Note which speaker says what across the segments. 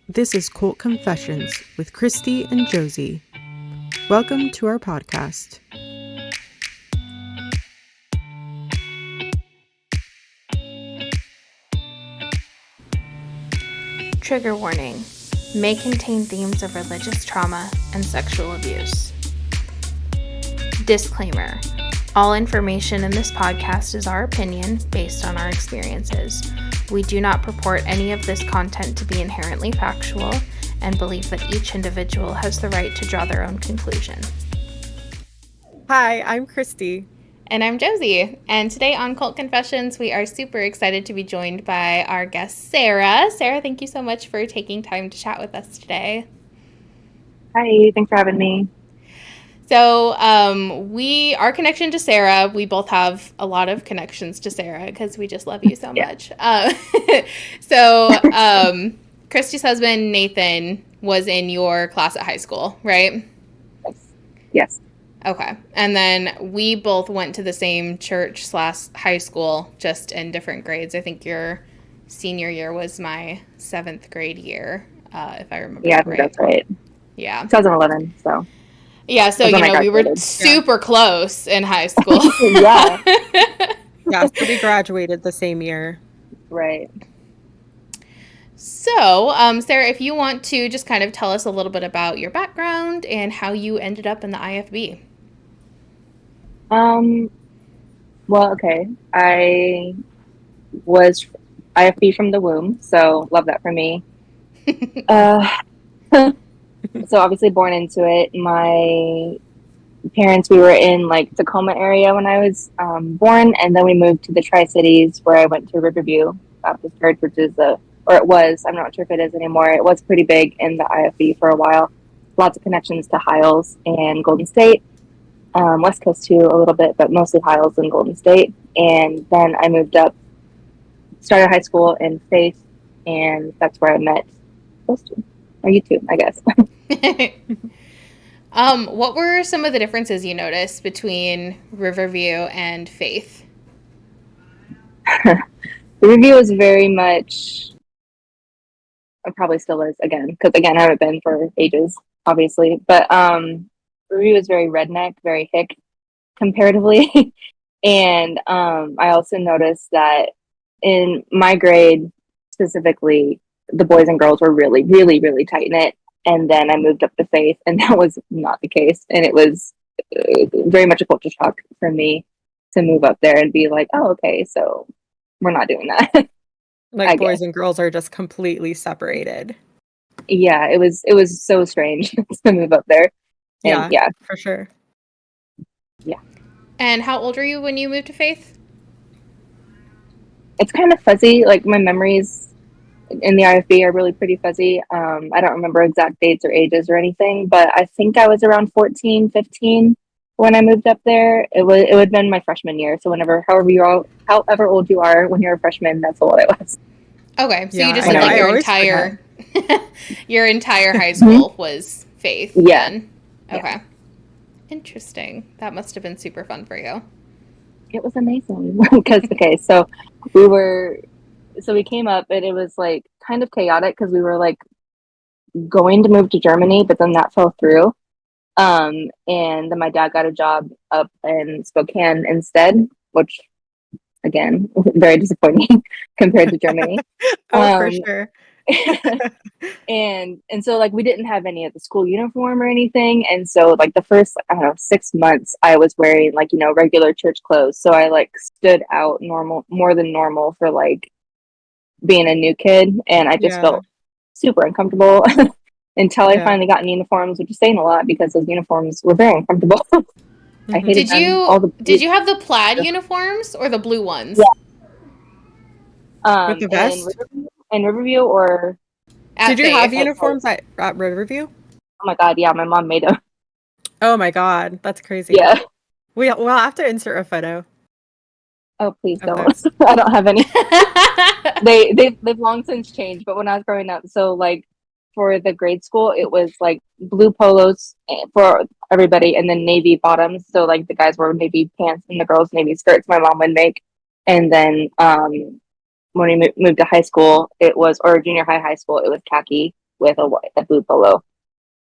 Speaker 1: This is Cult Confessions with Christy and Josie. Welcome to our podcast.
Speaker 2: Trigger warning. May contain themes of religious trauma and sexual abuse. Disclaimer. All information in this podcast is our opinion based on our experiences. We do not purport any of this content to be inherently factual and believe that each individual has the right to draw their own conclusion.
Speaker 1: Hi, I'm Christy.
Speaker 2: And I'm Josie. And today on Cult Confessions, we are super excited to be joined by our guest, Sarah. Sarah, thank you so much for taking time to chat with us today.
Speaker 3: Hi, thanks for having me.
Speaker 2: So our connection to Sarah, we both have a lot of connections to Sarah because we just love you so much. Christy's husband, Nathan, was in your class at high school, right?
Speaker 3: Yes.
Speaker 2: Okay. And then we both went to the same church/high school, just in different grades. I think your senior year was my 7th grade year, if I remember right.
Speaker 3: Yeah, I think that's right.
Speaker 2: Yeah.
Speaker 3: 2011, so.
Speaker 2: Yeah, so, we were super close in high school.
Speaker 3: Yeah.
Speaker 1: Yeah, so we graduated the same year.
Speaker 3: Right.
Speaker 2: So, Sarah, if you want to just kind of tell us a little bit about your background and how you ended up in the IFB.
Speaker 3: Well, okay. I was IFB from the womb, so love that for me. So obviously born into it. My parents, we were in like Tacoma area when I was born, and then we moved to the Tri-Cities where I went to Riverview Baptist Church, which is I'm not sure if it is anymore. It was pretty big in the IFB for a while. Lots of connections to Hiles and Golden State. West Coast too a little bit, but mostly Hiles and Golden State. And then I moved up, started high school in Faith, and that's where I met those two. Or you two, I guess.
Speaker 2: What were some of the differences you noticed between Riverview and Faith?
Speaker 3: Riverview is very much, it probably still is again, because again, I haven't been for ages, obviously, but Riverview is very redneck, very hick comparatively. And I also noticed that in my grade specifically, the boys and girls were really, really, really tight knit. And then I moved up to Faith, and that was not the case. And it was very much a culture shock for me to move up there and be like, oh, okay, so we're not doing that.
Speaker 1: Like boys and girls are just completely separated.
Speaker 3: Yeah, it was so strange to move up there. And yeah,
Speaker 1: for sure.
Speaker 3: Yeah.
Speaker 2: And how old were you when you moved to Faith?
Speaker 3: It's kind of fuzzy. Like my memories in the IFB are really pretty fuzzy. I don't remember exact dates or ages or anything, but I think I was around 14, 15 when I moved up there. It would have been my freshman year. So however old you are when you're a freshman, that's how old I was.
Speaker 2: Okay, so you just said like your entire high school was Faith.
Speaker 3: Yeah.
Speaker 2: Then. Okay. Yeah. Interesting. That must have been super fun for you.
Speaker 3: It was amazing because so we came up and it was like kind of chaotic because we were like going to move to Germany, but then that fell through. And then my dad got a job up in Spokane instead, which again, very disappointing compared to Germany.
Speaker 1: For sure.
Speaker 3: and so like we didn't have any of the school uniform or anything, and so like the first 6 months I was wearing like regular church clothes, so I like stood out more than normal for like being a new kid, and I just felt super uncomfortable until I finally got in uniforms, which is saying a lot because those uniforms were very uncomfortable. I hated
Speaker 2: Did you have the plaid uniforms or the blue ones?
Speaker 3: Yeah.
Speaker 1: With the vest?
Speaker 3: In Riverview or...
Speaker 1: Did you have uniforms at Riverview?
Speaker 3: Oh my god, yeah, my mom made them.
Speaker 1: Oh my god, that's crazy.
Speaker 3: Yeah.
Speaker 1: We'll have to insert a photo.
Speaker 3: Oh, please don't. I don't have any. They've long since changed, but when I was growing up, so like for the grade school, it was like blue polos for everybody and then navy bottoms. So like the guys wore navy pants and the girls navy skirts my mom would make. And then when we moved to high school, or junior high school, it was khaki. with a blue polo.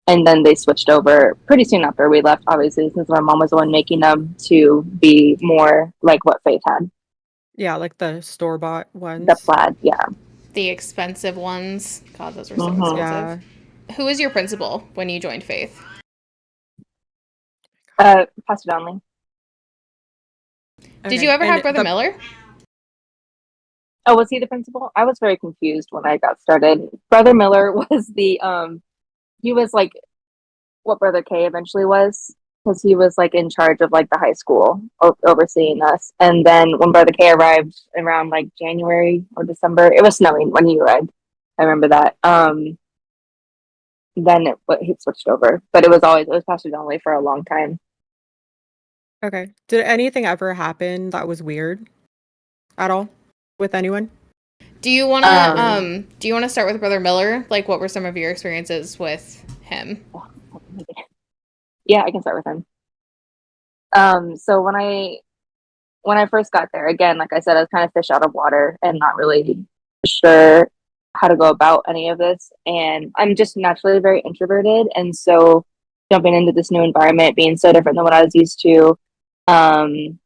Speaker 3: And then they switched over pretty soon after we left, obviously, since my mom was the one making them, to be more like what Faith had.
Speaker 1: Yeah, like the store-bought
Speaker 3: The
Speaker 1: ones.
Speaker 3: plaid, yeah.
Speaker 2: The expensive ones. God, those were so
Speaker 3: Mm-hmm.
Speaker 2: expensive.
Speaker 1: Yeah.
Speaker 2: Who was your principal when you joined Faith?
Speaker 3: Pastor Donnelly.
Speaker 2: Did
Speaker 1: Okay.
Speaker 2: you ever
Speaker 1: And
Speaker 2: have Brother Miller?
Speaker 3: Oh, was he the principal? I was very confused when I got started. Brother Miller was the he was like what Brother K eventually was, because he was like in charge of like the high school, overseeing us. And then when Brother K arrived around like January or December, it was snowing when he arrived. I remember that. Then he switched over, but it was Pastor Donnelly for a long time.
Speaker 1: Okay. Did anything ever happen that was weird at all with anyone?
Speaker 2: Do you wanna start with Brother Miller? Like, what were some of your experiences with him?
Speaker 3: Yeah, I can start with him. So when I first got there, again, like I said, I was kind of fish out of water and not really sure how to go about any of this. And I'm just naturally very introverted. And so jumping into this new environment, being so different than what I was used to, um,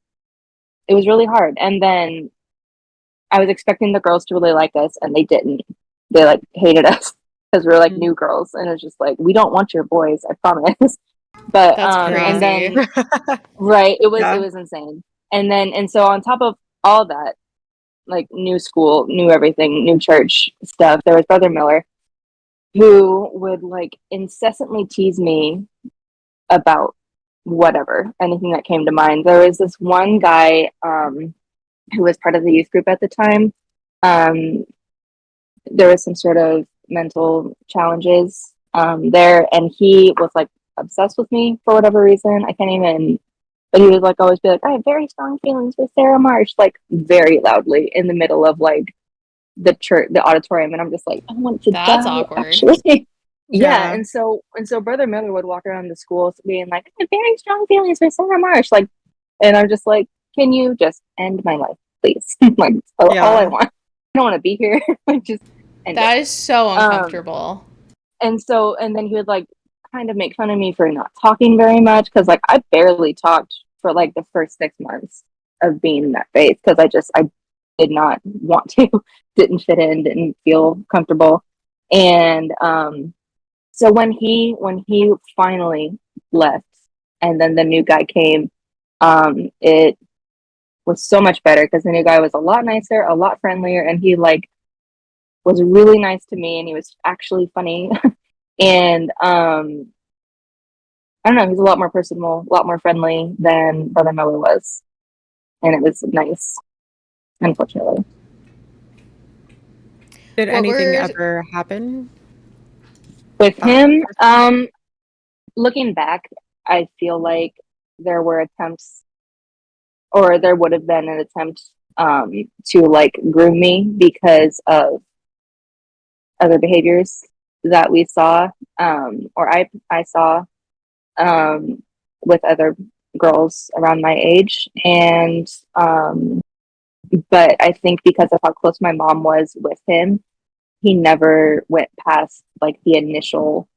Speaker 3: it was really hard. And then I was expecting the girls to really like us, and they didn't. They like hated us because we were like new girls. And it's just like, we don't want your boys, I promise. But,
Speaker 2: That's
Speaker 3: and
Speaker 2: crazy.
Speaker 3: then, right, it
Speaker 1: Yeah.
Speaker 3: was insane. And so on top of all that, like new school, new everything, new church stuff, there was Brother Miller, who would like incessantly tease me about whatever, anything that came to mind. There was this one guy who was part of the youth group at the time. Um, there was some sort of mental challenges there, and he was like obsessed with me for whatever reason. I can't even. But he would like always be like, "I have very strong feelings for Sarah Marsh," like very loudly in the middle of like the church, the auditorium, and I'm just like, I want to
Speaker 2: That's
Speaker 3: die,
Speaker 2: awkward.
Speaker 3: actually. Yeah,
Speaker 1: Yeah.
Speaker 3: and so Brother Miller would walk around the school being like, I have very strong feelings for Sarah Marsh, like, and I'm just like, can you just end my life, please? Like, all I
Speaker 1: Yeah.
Speaker 3: want. I don't want to be here. Like, just end it.
Speaker 2: That is so
Speaker 3: Um,
Speaker 2: uncomfortable.
Speaker 3: and then he would like kind of make fun of me for not talking very much, because like I barely talked for like the first 6 months of being in that phase, because I did not want to, didn't fit in, didn't feel comfortable. And so when he finally left, and then the new guy came, it was so much better, because the new guy was a lot nicer, a lot friendlier, and he like was really nice to me, and he was actually funny. And I don't know, he's a lot more personable, a lot more friendly than Brother Miller was, and it was nice. Unfortunately,
Speaker 1: Did
Speaker 2: What
Speaker 1: anything
Speaker 2: were
Speaker 1: ever happen
Speaker 3: with
Speaker 1: that
Speaker 3: him,
Speaker 1: first time?
Speaker 3: looking back, I feel like there were attempts, or there would have been an attempt, to like groom me because of other behaviors that we saw, or I saw, um, with other girls around my age, and but I think because of how close my mom was with him, he never went past like the initial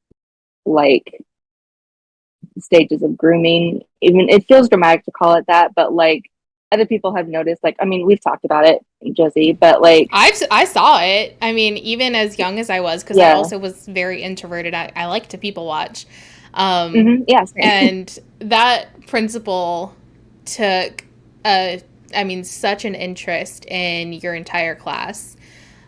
Speaker 3: like stages of grooming. Even it feels dramatic to call it that, but like other people have noticed, like I mean, we've talked about it, Josie, but like
Speaker 2: I saw it. I mean, even as young as I was, because I
Speaker 3: yeah,
Speaker 2: also was very introverted. I like to people watch,
Speaker 3: yeah, same.
Speaker 2: and that principal took I mean, such an interest in your entire class.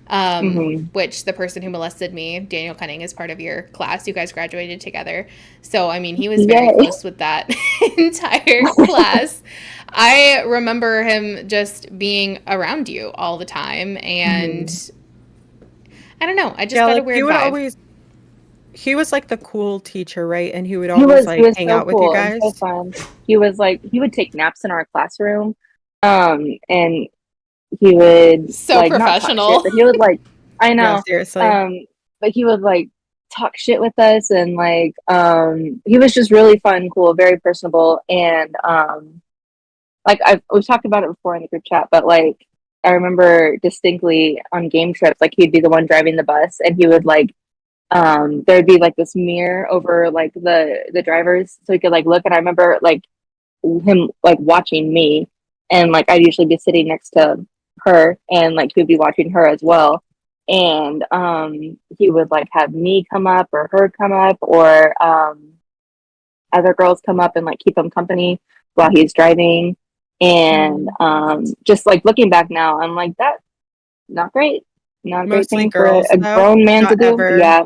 Speaker 3: Hmm.
Speaker 2: Which the person who molested me, Daniel Cunning, is part of your class. You guys graduated together. So, I mean, he was very
Speaker 3: Yay.
Speaker 2: close with that entire class. I remember him just being around you all the time. And
Speaker 3: Hmm.
Speaker 2: I don't know. I just
Speaker 1: Yeah,
Speaker 2: got a
Speaker 1: like
Speaker 2: weird vibe.
Speaker 1: he was like the cool teacher, right? And he would
Speaker 3: He
Speaker 1: always
Speaker 3: was
Speaker 1: like hang
Speaker 3: so
Speaker 1: out with you
Speaker 3: cool and so
Speaker 1: guys.
Speaker 3: fun. He was like he would take naps in our classroom, and he would
Speaker 2: So
Speaker 3: like not talk shit,
Speaker 2: professional.
Speaker 3: but he would like I
Speaker 1: No,
Speaker 3: know,
Speaker 1: seriously.
Speaker 3: um, but he would like talk shit with us, and like he was just really fun, cool, very personable, and like we've talked about it before in the group chat, but like I remember distinctly on game trips, like he'd be the one driving the bus, and he would like there'd be like this mirror over like the drivers, so he could like look. And I remember like him like watching me, and like I'd usually be sitting next to her, and like he'd be watching her as well. And he would like have me come up or her come up, or other girls come up and like keep him company while he's driving. And just like looking back now, I'm like, that not great. Not a great
Speaker 1: Mostly
Speaker 3: thing for
Speaker 1: girls,
Speaker 3: a
Speaker 1: though?
Speaker 3: grown man to
Speaker 1: Not
Speaker 3: do.
Speaker 1: ever
Speaker 3: Yeah.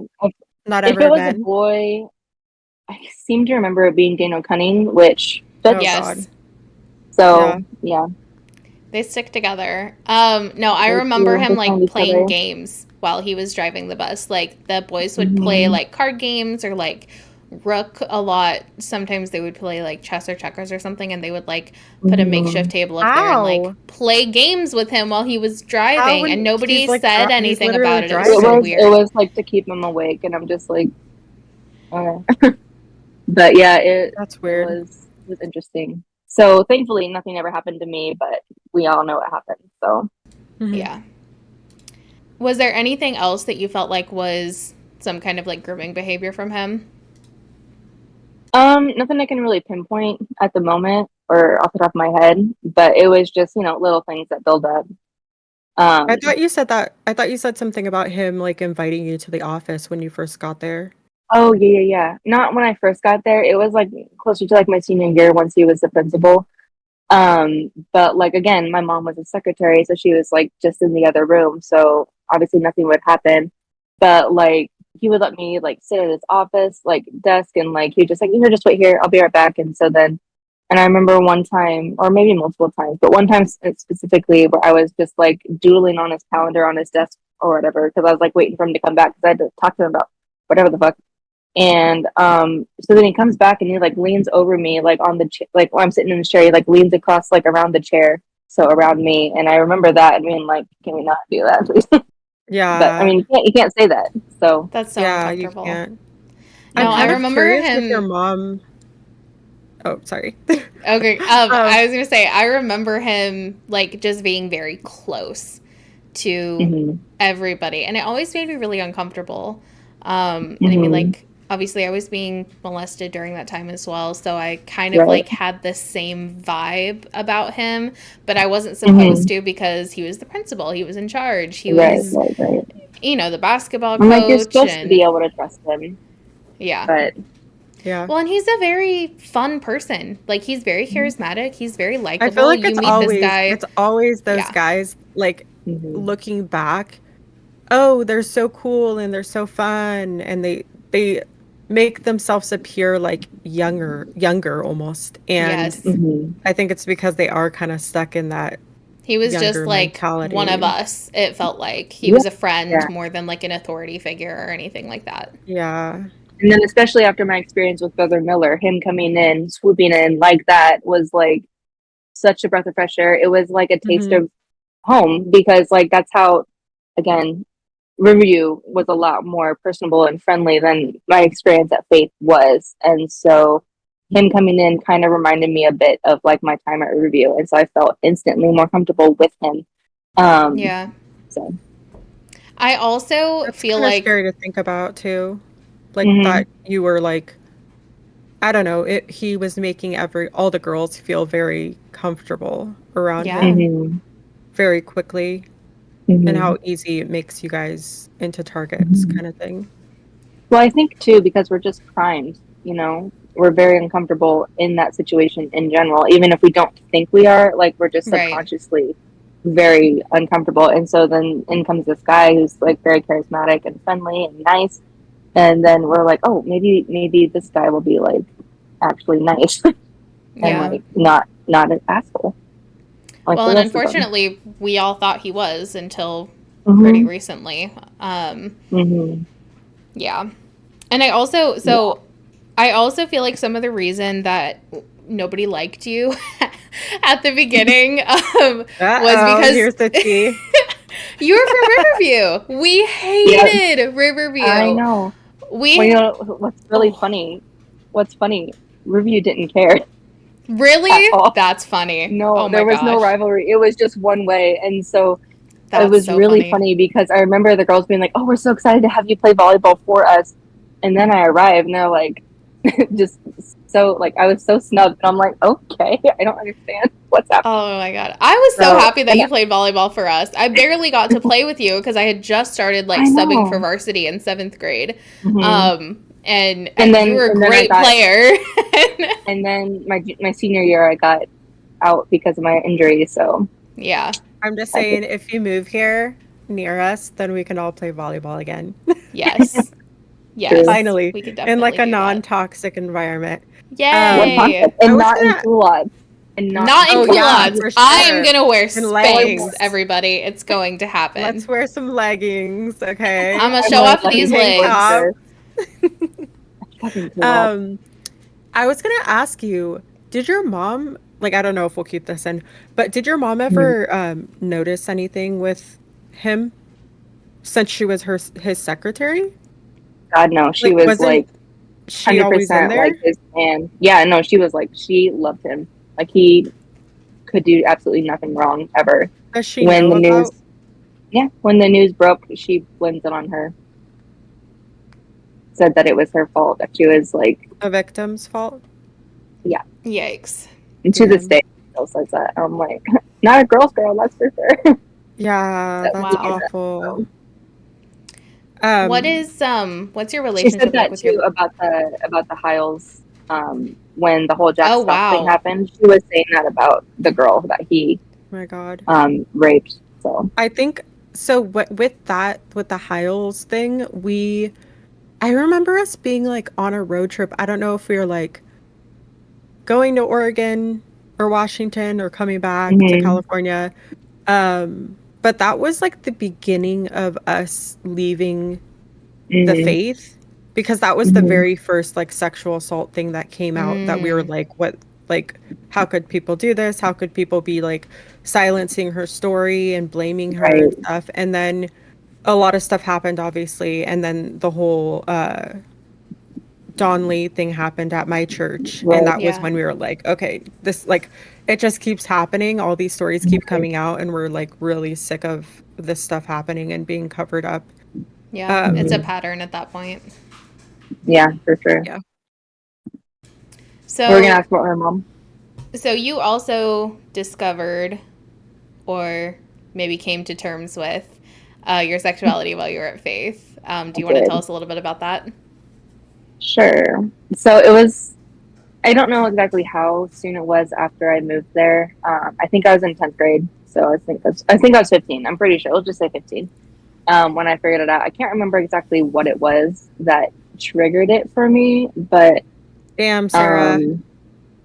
Speaker 1: not
Speaker 3: If it
Speaker 1: ever
Speaker 3: was a
Speaker 1: men?
Speaker 3: boy, I seem to remember it being Daniel Cunning, which
Speaker 1: Oh
Speaker 3: fits.
Speaker 1: god.
Speaker 2: Yes.
Speaker 3: So
Speaker 1: Yeah.
Speaker 3: yeah,
Speaker 2: They stick together. No, I
Speaker 3: they
Speaker 2: remember
Speaker 3: do.
Speaker 2: him
Speaker 3: They
Speaker 2: like
Speaker 3: find each
Speaker 2: playing
Speaker 3: other.
Speaker 2: games while he was driving the bus. Like the boys would play
Speaker 3: Hmm.
Speaker 2: like card games or like Rook a lot. Sometimes they would play like chess or checkers or something, and they would like put a makeshift
Speaker 3: Hmm.
Speaker 2: table up there and like
Speaker 1: How?
Speaker 2: play games with him while he was
Speaker 1: How
Speaker 2: driving. And
Speaker 1: when
Speaker 2: nobody
Speaker 1: he's, like,
Speaker 2: said
Speaker 1: he's
Speaker 2: anything
Speaker 1: literally
Speaker 2: about it. It was so
Speaker 1: driving?
Speaker 3: It
Speaker 2: weird.
Speaker 3: was like to keep him awake, and I'm just like, okay. But yeah,
Speaker 1: That's
Speaker 3: it
Speaker 1: weird.
Speaker 3: was interesting. So thankfully, nothing ever happened to me, but we all know what happened. So
Speaker 1: Mhm.
Speaker 2: Yeah. Was there anything else that you felt like was some kind of like grooming behavior from him?
Speaker 3: nothing I can really pinpoint at the moment or off the top of my head, but it was just, little things that build up. Um,
Speaker 1: I thought you said something about him, like, inviting you to the office when you first got there.
Speaker 3: oh yeah, yeah, yeah. Not when I first got there. It was like closer to like my senior year once he was the principal. But like again, my mom was a secretary, so she was like just in the other room, so obviously nothing would happen. But like he would let me like sit at his office, like desk, and like he would just like, just wait here, I'll be right back. And so then, and I remember one time, or maybe multiple times, but one time specifically where I was just like doodling on his calendar on his desk or whatever, because I was like waiting for him to come back because I had to talk to him about whatever the fuck. And so then he comes back and he like leans over me, like on the like while I'm sitting in the chair, he like leans across like around the chair, so around me. And I remember that and being like, can we not do that, please? But I
Speaker 1: Yeah.
Speaker 3: mean, you can't say that. So
Speaker 2: That's so
Speaker 1: Yeah, you
Speaker 2: uncomfortable.
Speaker 1: can't. I'm
Speaker 2: No, I
Speaker 1: kind of
Speaker 3: mhm.
Speaker 2: remember
Speaker 1: curious with your
Speaker 2: him.
Speaker 1: mom. Oh, sorry.
Speaker 2: Okay,
Speaker 1: Um,
Speaker 2: I was gonna say I remember him like just being very close to
Speaker 3: Mhm.
Speaker 2: everybody, and it always made me really uncomfortable. And I mean,
Speaker 3: Mhm.
Speaker 2: like obviously I was being molested during that time as well, so I kind of
Speaker 3: Right.
Speaker 2: like had the same vibe about him, but I wasn't supposed
Speaker 3: Mhm.
Speaker 2: to because he was the principal, he was in charge, he
Speaker 3: Right.
Speaker 2: was,
Speaker 3: Right. Right.
Speaker 2: the basketball
Speaker 3: I'm like, you're
Speaker 2: coach,
Speaker 3: supposed to be
Speaker 2: and
Speaker 3: able to trust him,
Speaker 2: yeah.
Speaker 3: but
Speaker 1: yeah.
Speaker 2: Well, and he's a very fun person. Like he's very
Speaker 3: mhm.
Speaker 2: charismatic. He's very
Speaker 1: I feel
Speaker 2: likable.
Speaker 1: like
Speaker 2: You meet this guy,
Speaker 1: it's always those
Speaker 2: yeah,
Speaker 1: guys, like,
Speaker 3: Mhm.
Speaker 1: looking back, oh, they're so cool and they're so fun, and they make themselves appear like younger almost. And
Speaker 2: yes.
Speaker 3: Mhm.
Speaker 1: I think it's because they are kind of stuck in that
Speaker 2: He was just
Speaker 1: younger
Speaker 2: like one of
Speaker 1: mentality.
Speaker 2: us. It felt like he
Speaker 3: Yeah.
Speaker 2: was a friend
Speaker 3: Yeah.
Speaker 2: more than like an authority figure or anything like that.
Speaker 1: Yeah.
Speaker 3: And then especially after my experience with Brother Miller, him coming in, swooping in like that was like such a breath of fresh air. It was like a taste
Speaker 1: Hmm.
Speaker 3: of home because like that's how again Riverview was a lot more personable and friendly than my experience at Faith was. And so him coming in kind of reminded me a bit of like my time at Riverview. And so I felt instantly more comfortable with him. Um
Speaker 2: Yeah.
Speaker 3: so
Speaker 2: I also
Speaker 1: That's
Speaker 2: feel
Speaker 1: kind of
Speaker 2: like,
Speaker 1: scary to think about too. Like
Speaker 3: mhm.
Speaker 1: that you were like, I don't know, he was making all the girls feel very comfortable around
Speaker 2: yeah.
Speaker 1: him
Speaker 3: Mhm.
Speaker 1: very quickly, and
Speaker 3: Mhm.
Speaker 1: how easy it makes you guys into targets
Speaker 3: Mhm.
Speaker 1: kind of thing.
Speaker 3: Well, I think too, because we're just primed, we're very uncomfortable in that situation in general. Even if we don't think we are, like we're just
Speaker 2: Right.
Speaker 3: subconsciously very uncomfortable. And so then in comes this guy who's like very charismatic and friendly and nice. And then we're like, oh, maybe this guy will be like actually nice and
Speaker 2: Yeah.
Speaker 3: like not an asshole like
Speaker 2: Well,
Speaker 3: the
Speaker 2: and
Speaker 3: rest of them.
Speaker 2: unfortunately, we all thought he was until pretty
Speaker 3: Mhm.
Speaker 2: recently.
Speaker 3: Mhm.
Speaker 2: Yeah. And I also,
Speaker 3: Yeah.
Speaker 2: so I also feel like some of the reason that nobody liked you at the beginning was
Speaker 1: Uh-oh,
Speaker 2: because
Speaker 1: here's the tea.
Speaker 2: you were from Riverview. We
Speaker 3: Yeah.
Speaker 2: hated
Speaker 3: I
Speaker 2: Riverview.
Speaker 3: know. Well,
Speaker 2: We,
Speaker 3: what's really
Speaker 2: oh,
Speaker 3: funny? What's funny? Review didn't care at
Speaker 2: really?
Speaker 3: all.
Speaker 2: That's funny.
Speaker 3: No,
Speaker 2: Oh my
Speaker 3: there was no
Speaker 2: gosh.
Speaker 3: rivalry. It was just one way, and so It
Speaker 2: That's
Speaker 3: was
Speaker 2: so
Speaker 3: really
Speaker 2: funny.
Speaker 3: funny because I remember the girls being like, "Oh, we're so excited to have you play volleyball for us," and then I arrived and they're like, just so like I was so snubbed, and I'm like, "Okay, I don't understand what's happening."
Speaker 2: Oh my god. I was so
Speaker 3: So,
Speaker 2: happy that
Speaker 3: and
Speaker 2: you played volleyball for us. I barely got to play with you because I had just started like
Speaker 3: I
Speaker 2: subbing for
Speaker 3: know.
Speaker 2: varsity in 7th grade.
Speaker 3: Hmm.
Speaker 2: And
Speaker 3: And
Speaker 2: you were a
Speaker 3: then I
Speaker 2: great
Speaker 3: got,
Speaker 2: player.
Speaker 3: and then my senior year I got out because of my injury. So
Speaker 2: Yeah.
Speaker 1: I'm just
Speaker 3: that's
Speaker 1: saying, if you move here near us, then we can all play volleyball again.
Speaker 2: Yes.
Speaker 3: true.
Speaker 2: Yes.
Speaker 1: Finally,
Speaker 2: We could
Speaker 1: in like
Speaker 2: definitely
Speaker 1: a
Speaker 2: do that.
Speaker 1: non-toxic environment.
Speaker 3: What
Speaker 1: Um,
Speaker 2: Yay.
Speaker 3: concept?
Speaker 1: I
Speaker 3: And
Speaker 1: was
Speaker 3: not in
Speaker 1: gonna,
Speaker 3: culottes. And not in
Speaker 2: Not in
Speaker 1: oh yeah,
Speaker 3: culottes.
Speaker 2: culottes.
Speaker 1: for
Speaker 2: I am
Speaker 1: sure.
Speaker 2: going to wear
Speaker 1: And
Speaker 2: Spanx,
Speaker 1: leggings.
Speaker 2: everybody. It's going to
Speaker 1: Let's
Speaker 2: happen.
Speaker 1: wear some leggings,
Speaker 2: I'm
Speaker 1: okay?
Speaker 2: going to
Speaker 3: I'm
Speaker 2: show
Speaker 3: wearing
Speaker 2: off
Speaker 1: Some
Speaker 2: these
Speaker 3: leggings for
Speaker 2: legs.
Speaker 1: tank
Speaker 3: sure. Fucking culottes.
Speaker 1: Um, I was gonna ask you, did your mom, like, I don't know if we'll keep this in, but did your mom
Speaker 3: Mhm.
Speaker 1: ever notice anything with him since she was his secretary?
Speaker 3: God no, she
Speaker 1: Like,
Speaker 3: was like
Speaker 1: wasn't she always in
Speaker 3: 100% like
Speaker 1: there?
Speaker 3: his man. Yeah, no, she was like she loved him. Like he could do absolutely nothing wrong ever.
Speaker 1: Does she
Speaker 3: When
Speaker 1: know
Speaker 3: the
Speaker 1: about
Speaker 3: news, yeah, when the news broke, she blamed it on her. Said that it was her fault. That she was like,
Speaker 1: the victim's fault?
Speaker 3: yeah.
Speaker 2: Yikes.
Speaker 3: And to this
Speaker 1: Man.
Speaker 3: day, she still says that. I'm like, not a girl's girl, that's for sure.
Speaker 1: Yeah,
Speaker 3: That
Speaker 1: that's
Speaker 3: she did
Speaker 2: Wow.
Speaker 3: that.
Speaker 1: awful.
Speaker 3: So.
Speaker 1: Um,
Speaker 2: What's your
Speaker 3: She said
Speaker 2: relationship like
Speaker 3: that
Speaker 2: with your
Speaker 3: too about the Hiles. When the whole Jack
Speaker 2: Oh
Speaker 3: Stop thing
Speaker 2: wow.
Speaker 3: happened, she was saying that about the girl that he
Speaker 1: my God.
Speaker 3: raped. So.
Speaker 1: I think so with that with the Hiles thing, I remember us being like on a road trip. I don't know if we were like going to Oregon or Washington or coming back to
Speaker 3: Hmm.
Speaker 1: California. But that was like the beginning of us leaving the
Speaker 3: Hmm.
Speaker 1: faith because that was the
Speaker 3: Hmm.
Speaker 1: very first like sexual assault thing that came out that we were
Speaker 2: Mm.
Speaker 1: like, what, like, how could people do this? How could people be like silencing her story and blaming her and
Speaker 3: Right.
Speaker 1: stuff? And then a lot of stuff happened, obviously. And then the whole Don Lee thing happened at my church. And
Speaker 3: Right.
Speaker 1: that was
Speaker 2: Yeah.
Speaker 1: when we were like, okay, this, like, it just keeps happening. All these stories keep
Speaker 3: Right.
Speaker 1: coming out, and we're like really sick of this stuff happening and being covered up.
Speaker 2: Yeah. It's a
Speaker 3: Hmm.
Speaker 1: Um,
Speaker 2: pattern at that point.
Speaker 3: Yeah, for sure.
Speaker 1: yeah.
Speaker 3: We were gonna
Speaker 2: So
Speaker 3: ask about her mom.
Speaker 2: so you also discovered or maybe came to terms with your sexuality while you were at Faith. Do
Speaker 3: I
Speaker 2: you want to tell
Speaker 3: did.
Speaker 2: us a little bit about that?
Speaker 3: Sure. So it was. I don't know exactly how soon it was after I moved there. I think I was in 10th grade, so I think I was 15. I'm pretty sure. We'll just say 15. When I figured it out, I can't remember exactly what it was that triggered it for me, but
Speaker 1: Damn, Sarah.
Speaker 3: um,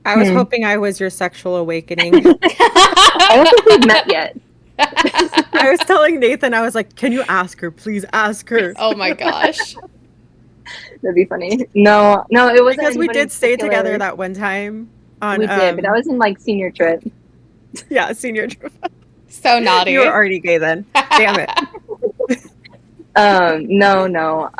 Speaker 1: I was
Speaker 3: hmm,
Speaker 1: hoping I was your sexual awakening.
Speaker 3: I don't think we've met yet.
Speaker 1: I was telling Nathan, I was like, can you ask her? Please ask her.
Speaker 2: Oh my gosh.
Speaker 3: That'd be funny. No, no, it wasn't
Speaker 1: Because we
Speaker 3: anybody in
Speaker 1: did stay together
Speaker 3: particular.
Speaker 1: that one time on
Speaker 3: We did, but that was in like senior
Speaker 1: yeah,
Speaker 3: trip.
Speaker 1: yeah, senior trip.
Speaker 2: So
Speaker 1: You were
Speaker 2: naughty.
Speaker 1: already gay then. Damn it.
Speaker 3: No, no.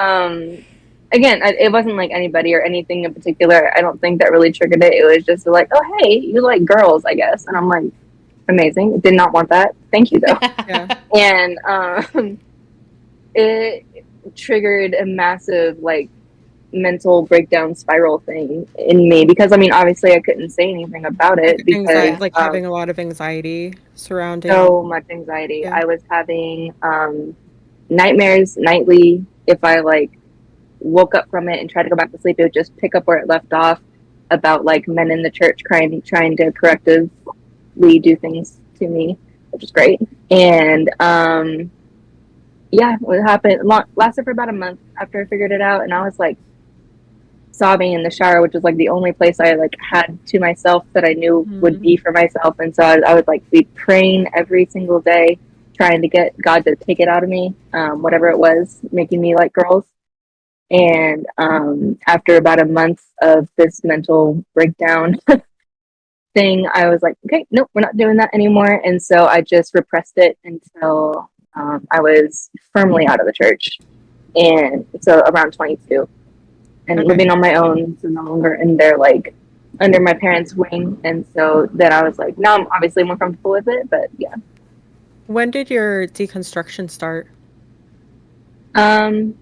Speaker 3: Again, it wasn't like anybody or anything in particular. I don't think that really triggered it. It was just like, oh, hey, you like girls, I guess. And I'm like, amazing. Did not want that. Thank you, though.
Speaker 1: Yeah.
Speaker 3: And it triggered a massive, like, mental breakdown spiral thing in me because, I mean, obviously I couldn't say anything about
Speaker 1: Like
Speaker 3: it because
Speaker 1: anxiety,
Speaker 2: Yeah.
Speaker 1: like having a lot of anxiety surrounding.
Speaker 3: so much anxiety.
Speaker 1: Yeah.
Speaker 3: I was having nightmares nightly. If I, like, woke up from it and tried to go back to sleep, it would just pick up where it left off about like men in the church trying to correctively do things to me, which is great. And yeah, what happened lasted for about a month after I figured it out, and I was like sobbing in the shower, which was like the only place I like had to myself that I knew would
Speaker 1: Mhm.
Speaker 3: be for myself. And so I would like be praying every single day, trying to get God to take it out of me, whatever it was, making me like girls. And after about a month of this mental breakdown thing, I was like, okay, nope, we're not doing that anymore. And so I just repressed it until I was firmly out of the church. And so around 22 and
Speaker 1: Okay.
Speaker 3: living on my own, so no longer in their like under my parents' wing. And so then I was like, now I'm obviously more comfortable with it, but yeah.
Speaker 1: When did your deconstruction start?
Speaker 3: Um,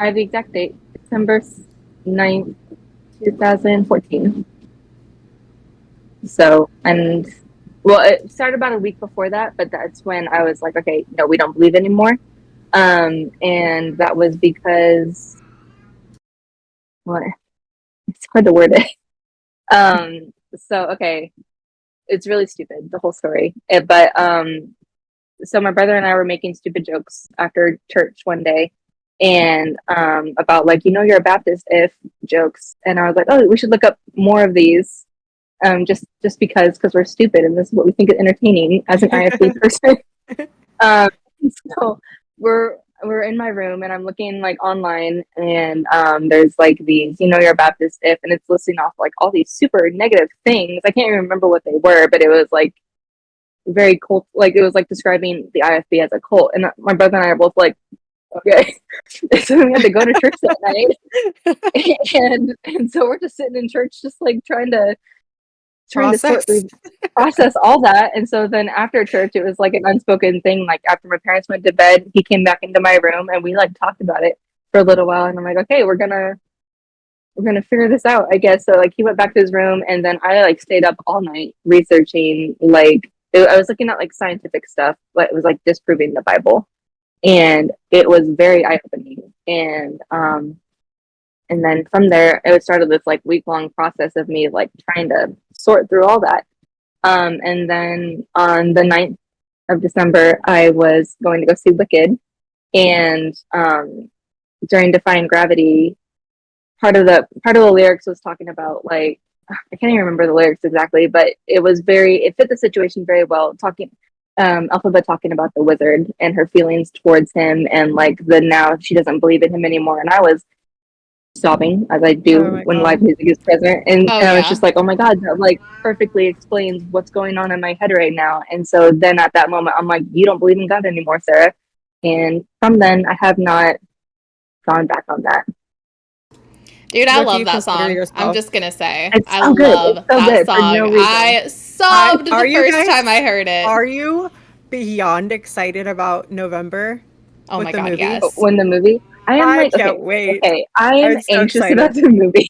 Speaker 3: I have the exact date, December 9th, 2014. So, and well, it started about a week before that, but that's when I was like, okay, no, we don't believe anymore. And that was because, well, it's hard to word it. So okay, it's really stupid, the whole story. But so my brother and I were making stupid jokes after church one day, and about like, you're a Baptist if jokes, and I was like, oh, we should look up more of these, just because we're stupid and this is what we think is entertaining as an IFB person. Um, so we're in my room and I'm looking like online, and there's like these, you're a Baptist if, and it's listing off like all these super negative things. I can't even remember what they were, but it was like very cult, like it was like describing the IFB as a cult. And my brother and I are both like, okay. So we had to go to church that night, and so we're just sitting in church, just like trying to sort
Speaker 1: Process.
Speaker 3: through, process all that. And so then after church, it was like an unspoken thing. Like after my parents went to bed, he came back into my room and we like talked about it for a little while. And I'm like, okay, we're gonna figure this out, I guess. So like he went back to his room, and then I like stayed up all night researching. Like I was looking at like scientific stuff, but it was like disproving the Bible, and it was very eye opening. And then from there, it started this like week long process of me like trying to sort through all that. And then on the 9th of December, I was going to go see Wicked. And during Defying Gravity, part of the lyrics was talking about like, I can't even remember the lyrics exactly, but it fit the situation very well. Talking Alphaba talking about the wizard and her feelings towards him, and like the now she doesn't believe in him anymore. And I was sobbing as I
Speaker 1: Oh
Speaker 3: do
Speaker 1: my
Speaker 3: when
Speaker 1: God.
Speaker 3: live music is present. And,
Speaker 2: Oh
Speaker 3: and I was
Speaker 2: yeah.
Speaker 3: just like, oh my God, that like perfectly explains what's going on in my head right now. And so then at that moment, I'm like, you don't believe in God anymore, Sarah. And from then, I have not gone back on that.
Speaker 2: Dude, I
Speaker 1: What do
Speaker 2: love
Speaker 1: you
Speaker 2: that
Speaker 1: consider
Speaker 2: song. I'm
Speaker 1: yourself?
Speaker 2: just gonna say,
Speaker 3: It's
Speaker 2: I
Speaker 3: so good. It's
Speaker 2: love
Speaker 3: so
Speaker 2: that
Speaker 3: good for
Speaker 2: song.
Speaker 3: no reason.
Speaker 2: I sobbed
Speaker 1: Are
Speaker 2: the
Speaker 1: you
Speaker 2: first
Speaker 1: guys,
Speaker 2: time I heard it.
Speaker 1: are you beyond excited about November
Speaker 2: Oh
Speaker 1: with
Speaker 2: my
Speaker 1: the
Speaker 2: god,
Speaker 1: movie?
Speaker 2: yes.
Speaker 3: When the movie, I am
Speaker 1: I
Speaker 3: like,
Speaker 1: can't
Speaker 3: okay,
Speaker 1: wait.
Speaker 3: okay, I am
Speaker 1: I'm so
Speaker 3: anxious about
Speaker 1: excited.
Speaker 3: the movie.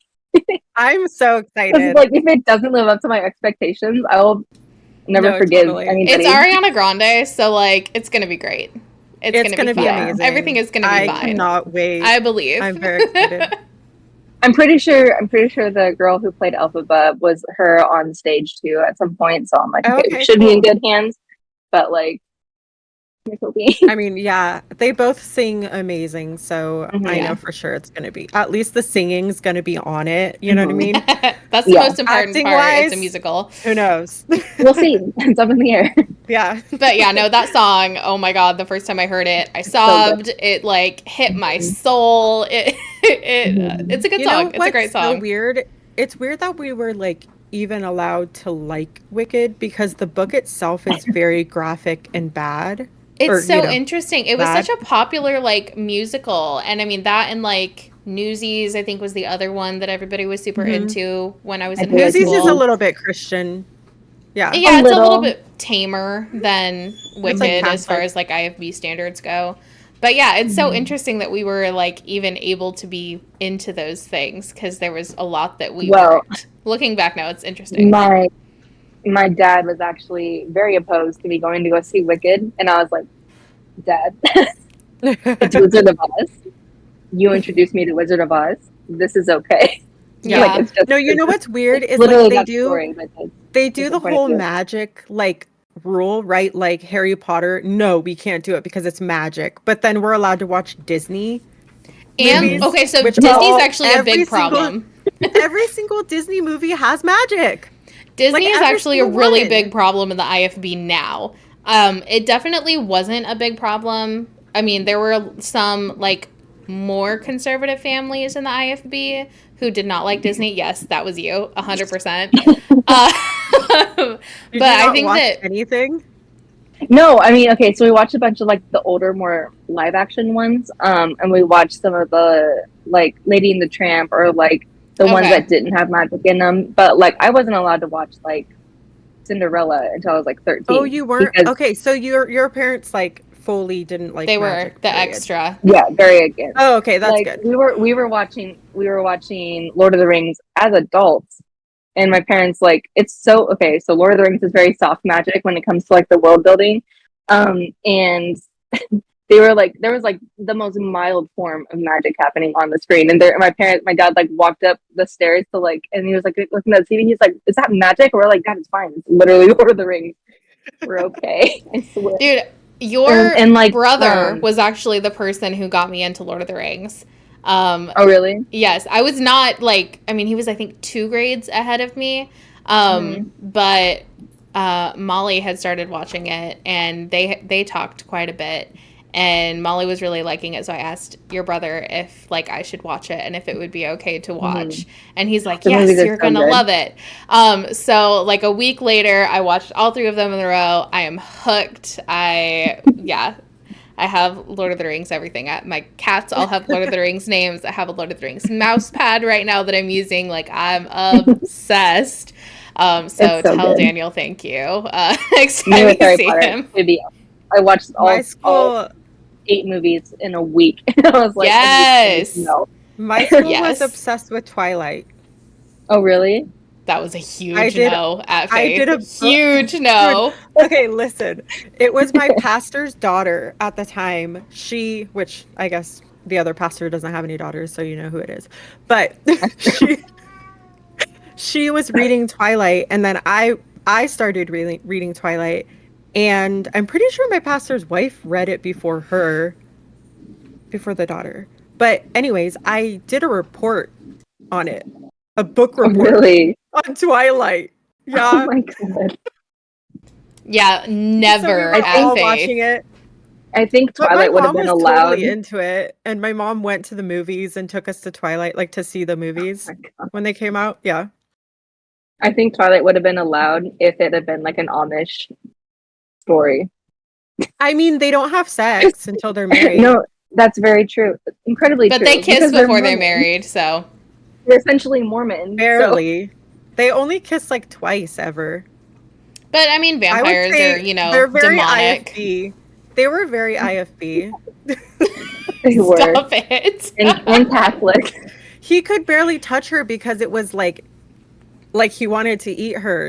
Speaker 1: I'm so
Speaker 3: Because
Speaker 1: excited.
Speaker 3: like, if it doesn't live up to my expectations, I will never
Speaker 1: No,
Speaker 3: forgive
Speaker 1: totally.
Speaker 2: It's
Speaker 3: anybody.
Speaker 2: Ariana Grande, so like it's gonna be great. It's
Speaker 1: It's
Speaker 2: gonna be
Speaker 1: gonna be
Speaker 3: Yeah.
Speaker 2: fine. Everything
Speaker 1: amazing.
Speaker 2: is gonna be
Speaker 1: I
Speaker 2: fine.
Speaker 1: cannot wait.
Speaker 2: I believe.
Speaker 1: I'm very excited.
Speaker 3: I'm pretty sure the girl who played Elphaba was her on stage too at some point. So I'm like,
Speaker 1: Oh,
Speaker 3: okay, we
Speaker 1: okay,
Speaker 3: should be in
Speaker 1: cool.
Speaker 3: good hands. But like, it will be.
Speaker 1: I mean, yeah, they both sing amazing, so I
Speaker 3: Hmm.
Speaker 1: know
Speaker 2: Yeah.
Speaker 1: for sure it's gonna be, at least the singing's gonna be on it. You know what I
Speaker 3: Hmm.
Speaker 1: mean?
Speaker 2: That's the
Speaker 3: Yeah,
Speaker 2: most important
Speaker 1: Acting
Speaker 2: part. It's a
Speaker 1: wise,
Speaker 2: musical.
Speaker 1: who knows?
Speaker 3: we'll see. It's up in the air.
Speaker 1: Yeah.
Speaker 2: But yeah, no, that song, oh my god, the first time I heard it, I
Speaker 3: It's so good.
Speaker 2: sobbed. It like hit my
Speaker 3: Hmm.
Speaker 2: soul. It's
Speaker 3: Hmm.
Speaker 2: a good
Speaker 1: You know
Speaker 2: song. It's a
Speaker 1: what's
Speaker 2: great
Speaker 1: so
Speaker 2: song.
Speaker 1: weird? It's weird that we were like even allowed to like Wicked because the book itself is very graphic and bad.
Speaker 2: It's
Speaker 1: Or, you
Speaker 2: so
Speaker 1: know,
Speaker 2: interesting. It was such
Speaker 1: bad.
Speaker 2: a popular like musical, and I mean that and like Newsies, I think was the other one that everybody was super
Speaker 1: Hmm.
Speaker 2: into when I was
Speaker 3: I
Speaker 2: in
Speaker 3: do
Speaker 2: high
Speaker 3: like
Speaker 1: Newsies is a
Speaker 2: school.
Speaker 3: movies.
Speaker 1: little bit Christian. Yeah.
Speaker 3: A
Speaker 2: Yeah, it's a little
Speaker 3: little.
Speaker 2: bit tamer than
Speaker 1: It's like
Speaker 2: Wicked as far
Speaker 1: Catholic.
Speaker 2: as like IFB standards go. But yeah, it's so
Speaker 3: Hmm.
Speaker 2: interesting that we were like even able to be into those things because there was a lot that we
Speaker 3: Well,
Speaker 2: weren't. Looking back now, it's interesting.
Speaker 3: my my dad was actually very opposed to me going to go see Wicked, and I was like, Dad, it's Wizard of Oz. You introduced me to Wizard of Oz. This is okay. Like
Speaker 1: Yeah.
Speaker 2: Yeah.
Speaker 3: it's just
Speaker 1: No, you know what's weird
Speaker 3: it's
Speaker 1: is like
Speaker 3: literally that story that
Speaker 1: they do the
Speaker 3: disappointed
Speaker 1: whole
Speaker 3: you.
Speaker 1: magic like rule, right? Like Harry Potter, no, we can't do it because it's magic. But then we're allowed to watch Disney
Speaker 2: And
Speaker 1: movies,
Speaker 2: okay, so
Speaker 1: which
Speaker 2: Disney's
Speaker 3: Well,
Speaker 2: actually a
Speaker 1: every
Speaker 2: big
Speaker 1: single
Speaker 2: problem.
Speaker 1: every single Disney movie has magic. Like
Speaker 2: Disney is
Speaker 1: every
Speaker 2: actually a
Speaker 1: single
Speaker 2: really big
Speaker 1: one.
Speaker 2: problem in the IFB now. It definitely wasn't a big problem. I mean, there were some like more conservative families in the IFB who did not like Disney. Yes, that was you, 100%. Uh,
Speaker 1: Did
Speaker 2: but
Speaker 1: you
Speaker 2: I
Speaker 1: not
Speaker 2: think
Speaker 1: watch
Speaker 2: that
Speaker 1: anything?
Speaker 3: no, I mean, okay, so we watched a bunch of like the older, more live action ones, and we watched some of the like Lady and the Tramp or like the ones
Speaker 2: okay,
Speaker 3: that didn't have magic in them. But like, I wasn't allowed to watch like Cinderella until I was like
Speaker 1: Oh,
Speaker 3: 13
Speaker 1: you weren't?
Speaker 3: because
Speaker 1: Okay, so your parents like fully didn't like
Speaker 2: They were
Speaker 1: magic,
Speaker 2: the
Speaker 1: period.
Speaker 2: extra.
Speaker 3: yeah, very against.
Speaker 1: Oh, okay, that's
Speaker 3: Like
Speaker 1: good.
Speaker 3: we were watching Lord of the Rings as adults, and my parents like it's so okay. So Lord of the Rings is very soft magic when it comes to like the world building, and they were like there was like the most mild form of magic happening on the screen, and my dad like walked up the stairs to like, and he was like looking at the TV. He's like, "Is that magic?" We're like, "God, it's fine. It's literally Lord of the Rings. We're okay." I swear.
Speaker 2: Dude, your
Speaker 3: And like,
Speaker 2: brother was actually the person who got me into Lord of the Rings.
Speaker 3: oh really?
Speaker 2: Yes, I was not like, I mean, he was, I think, 2 grades ahead of me.
Speaker 3: Mm-hmm.
Speaker 2: But Molly had started watching it, and they talked quite a bit. And Molly was really liking it, so I asked your brother if like I should watch it and if it would be okay to
Speaker 3: Mm-hmm.
Speaker 2: watch. And he's like,
Speaker 3: The movies
Speaker 2: "Yes,
Speaker 3: are
Speaker 2: you're
Speaker 3: so
Speaker 2: gonna
Speaker 3: good.
Speaker 2: love it." So like a week later, I watched all 3 of them in a row. I am hooked. I have Lord of the Rings everything. My cats all have Lord of the Rings names. I have a Lord of the Rings mouse pad right now that I'm using. Like, I'm obsessed. So
Speaker 3: It's so
Speaker 2: tell
Speaker 3: good.
Speaker 2: Daniel thank you. Next
Speaker 3: Me
Speaker 2: time
Speaker 3: with
Speaker 2: you
Speaker 3: Harry
Speaker 2: see
Speaker 3: Potter,
Speaker 2: him.
Speaker 3: it'd be. I watched
Speaker 1: My
Speaker 3: all
Speaker 1: school
Speaker 3: 8 movies in a week. I was like, I need to
Speaker 2: Yes.
Speaker 3: know.
Speaker 1: my school was
Speaker 2: Yes.
Speaker 1: obsessed with Twilight.
Speaker 3: Oh really?
Speaker 2: That was a
Speaker 1: I
Speaker 2: huge
Speaker 1: did
Speaker 2: no at
Speaker 1: I did
Speaker 2: Faith.
Speaker 1: a book
Speaker 2: Huge
Speaker 1: dude,
Speaker 2: no.
Speaker 1: okay, listen. It was my pastor's daughter at the time. Which I guess the other pastor doesn't have any daughters, so you know who it is. But she she was reading Twilight, and then I started reading Twilight, and I'm pretty sure my pastor's wife read it before the daughter. But anyways, I did a report on it, a book
Speaker 3: Oh
Speaker 1: report
Speaker 3: really?
Speaker 1: on Twilight.
Speaker 3: Oh
Speaker 1: Yeah.
Speaker 3: my god.
Speaker 2: Yeah,
Speaker 1: So we
Speaker 2: never
Speaker 3: I
Speaker 1: were
Speaker 2: at
Speaker 3: think
Speaker 1: all
Speaker 2: Faith.
Speaker 1: watching it.
Speaker 3: I think
Speaker 1: But my
Speaker 3: Twilight would have
Speaker 1: mom
Speaker 3: been
Speaker 1: was
Speaker 3: allowed.
Speaker 1: totally into it, and my mom went to the movies and took us to Twilight, like to see the
Speaker 3: Oh
Speaker 1: movies
Speaker 3: my god.
Speaker 1: when they came out. Yeah.
Speaker 3: I think Twilight would have been allowed if it had been like an Amish story.
Speaker 1: I mean, they don't have sex until they're married.
Speaker 3: No, that's very true. Incredibly
Speaker 2: But they
Speaker 3: true
Speaker 2: kiss
Speaker 3: because they're
Speaker 2: before they're
Speaker 3: Mormon.
Speaker 2: married, so.
Speaker 3: They're essentially Mormon. So
Speaker 1: Barely. They only kiss like twice ever.
Speaker 2: But I mean,
Speaker 1: I would
Speaker 2: vampires are,
Speaker 1: say they're very
Speaker 2: demonic.
Speaker 1: IFB. They were very IFB.
Speaker 3: they were.
Speaker 2: Stop it.
Speaker 3: And Catholic.
Speaker 1: He could barely touch her because it was like he wanted to eat her,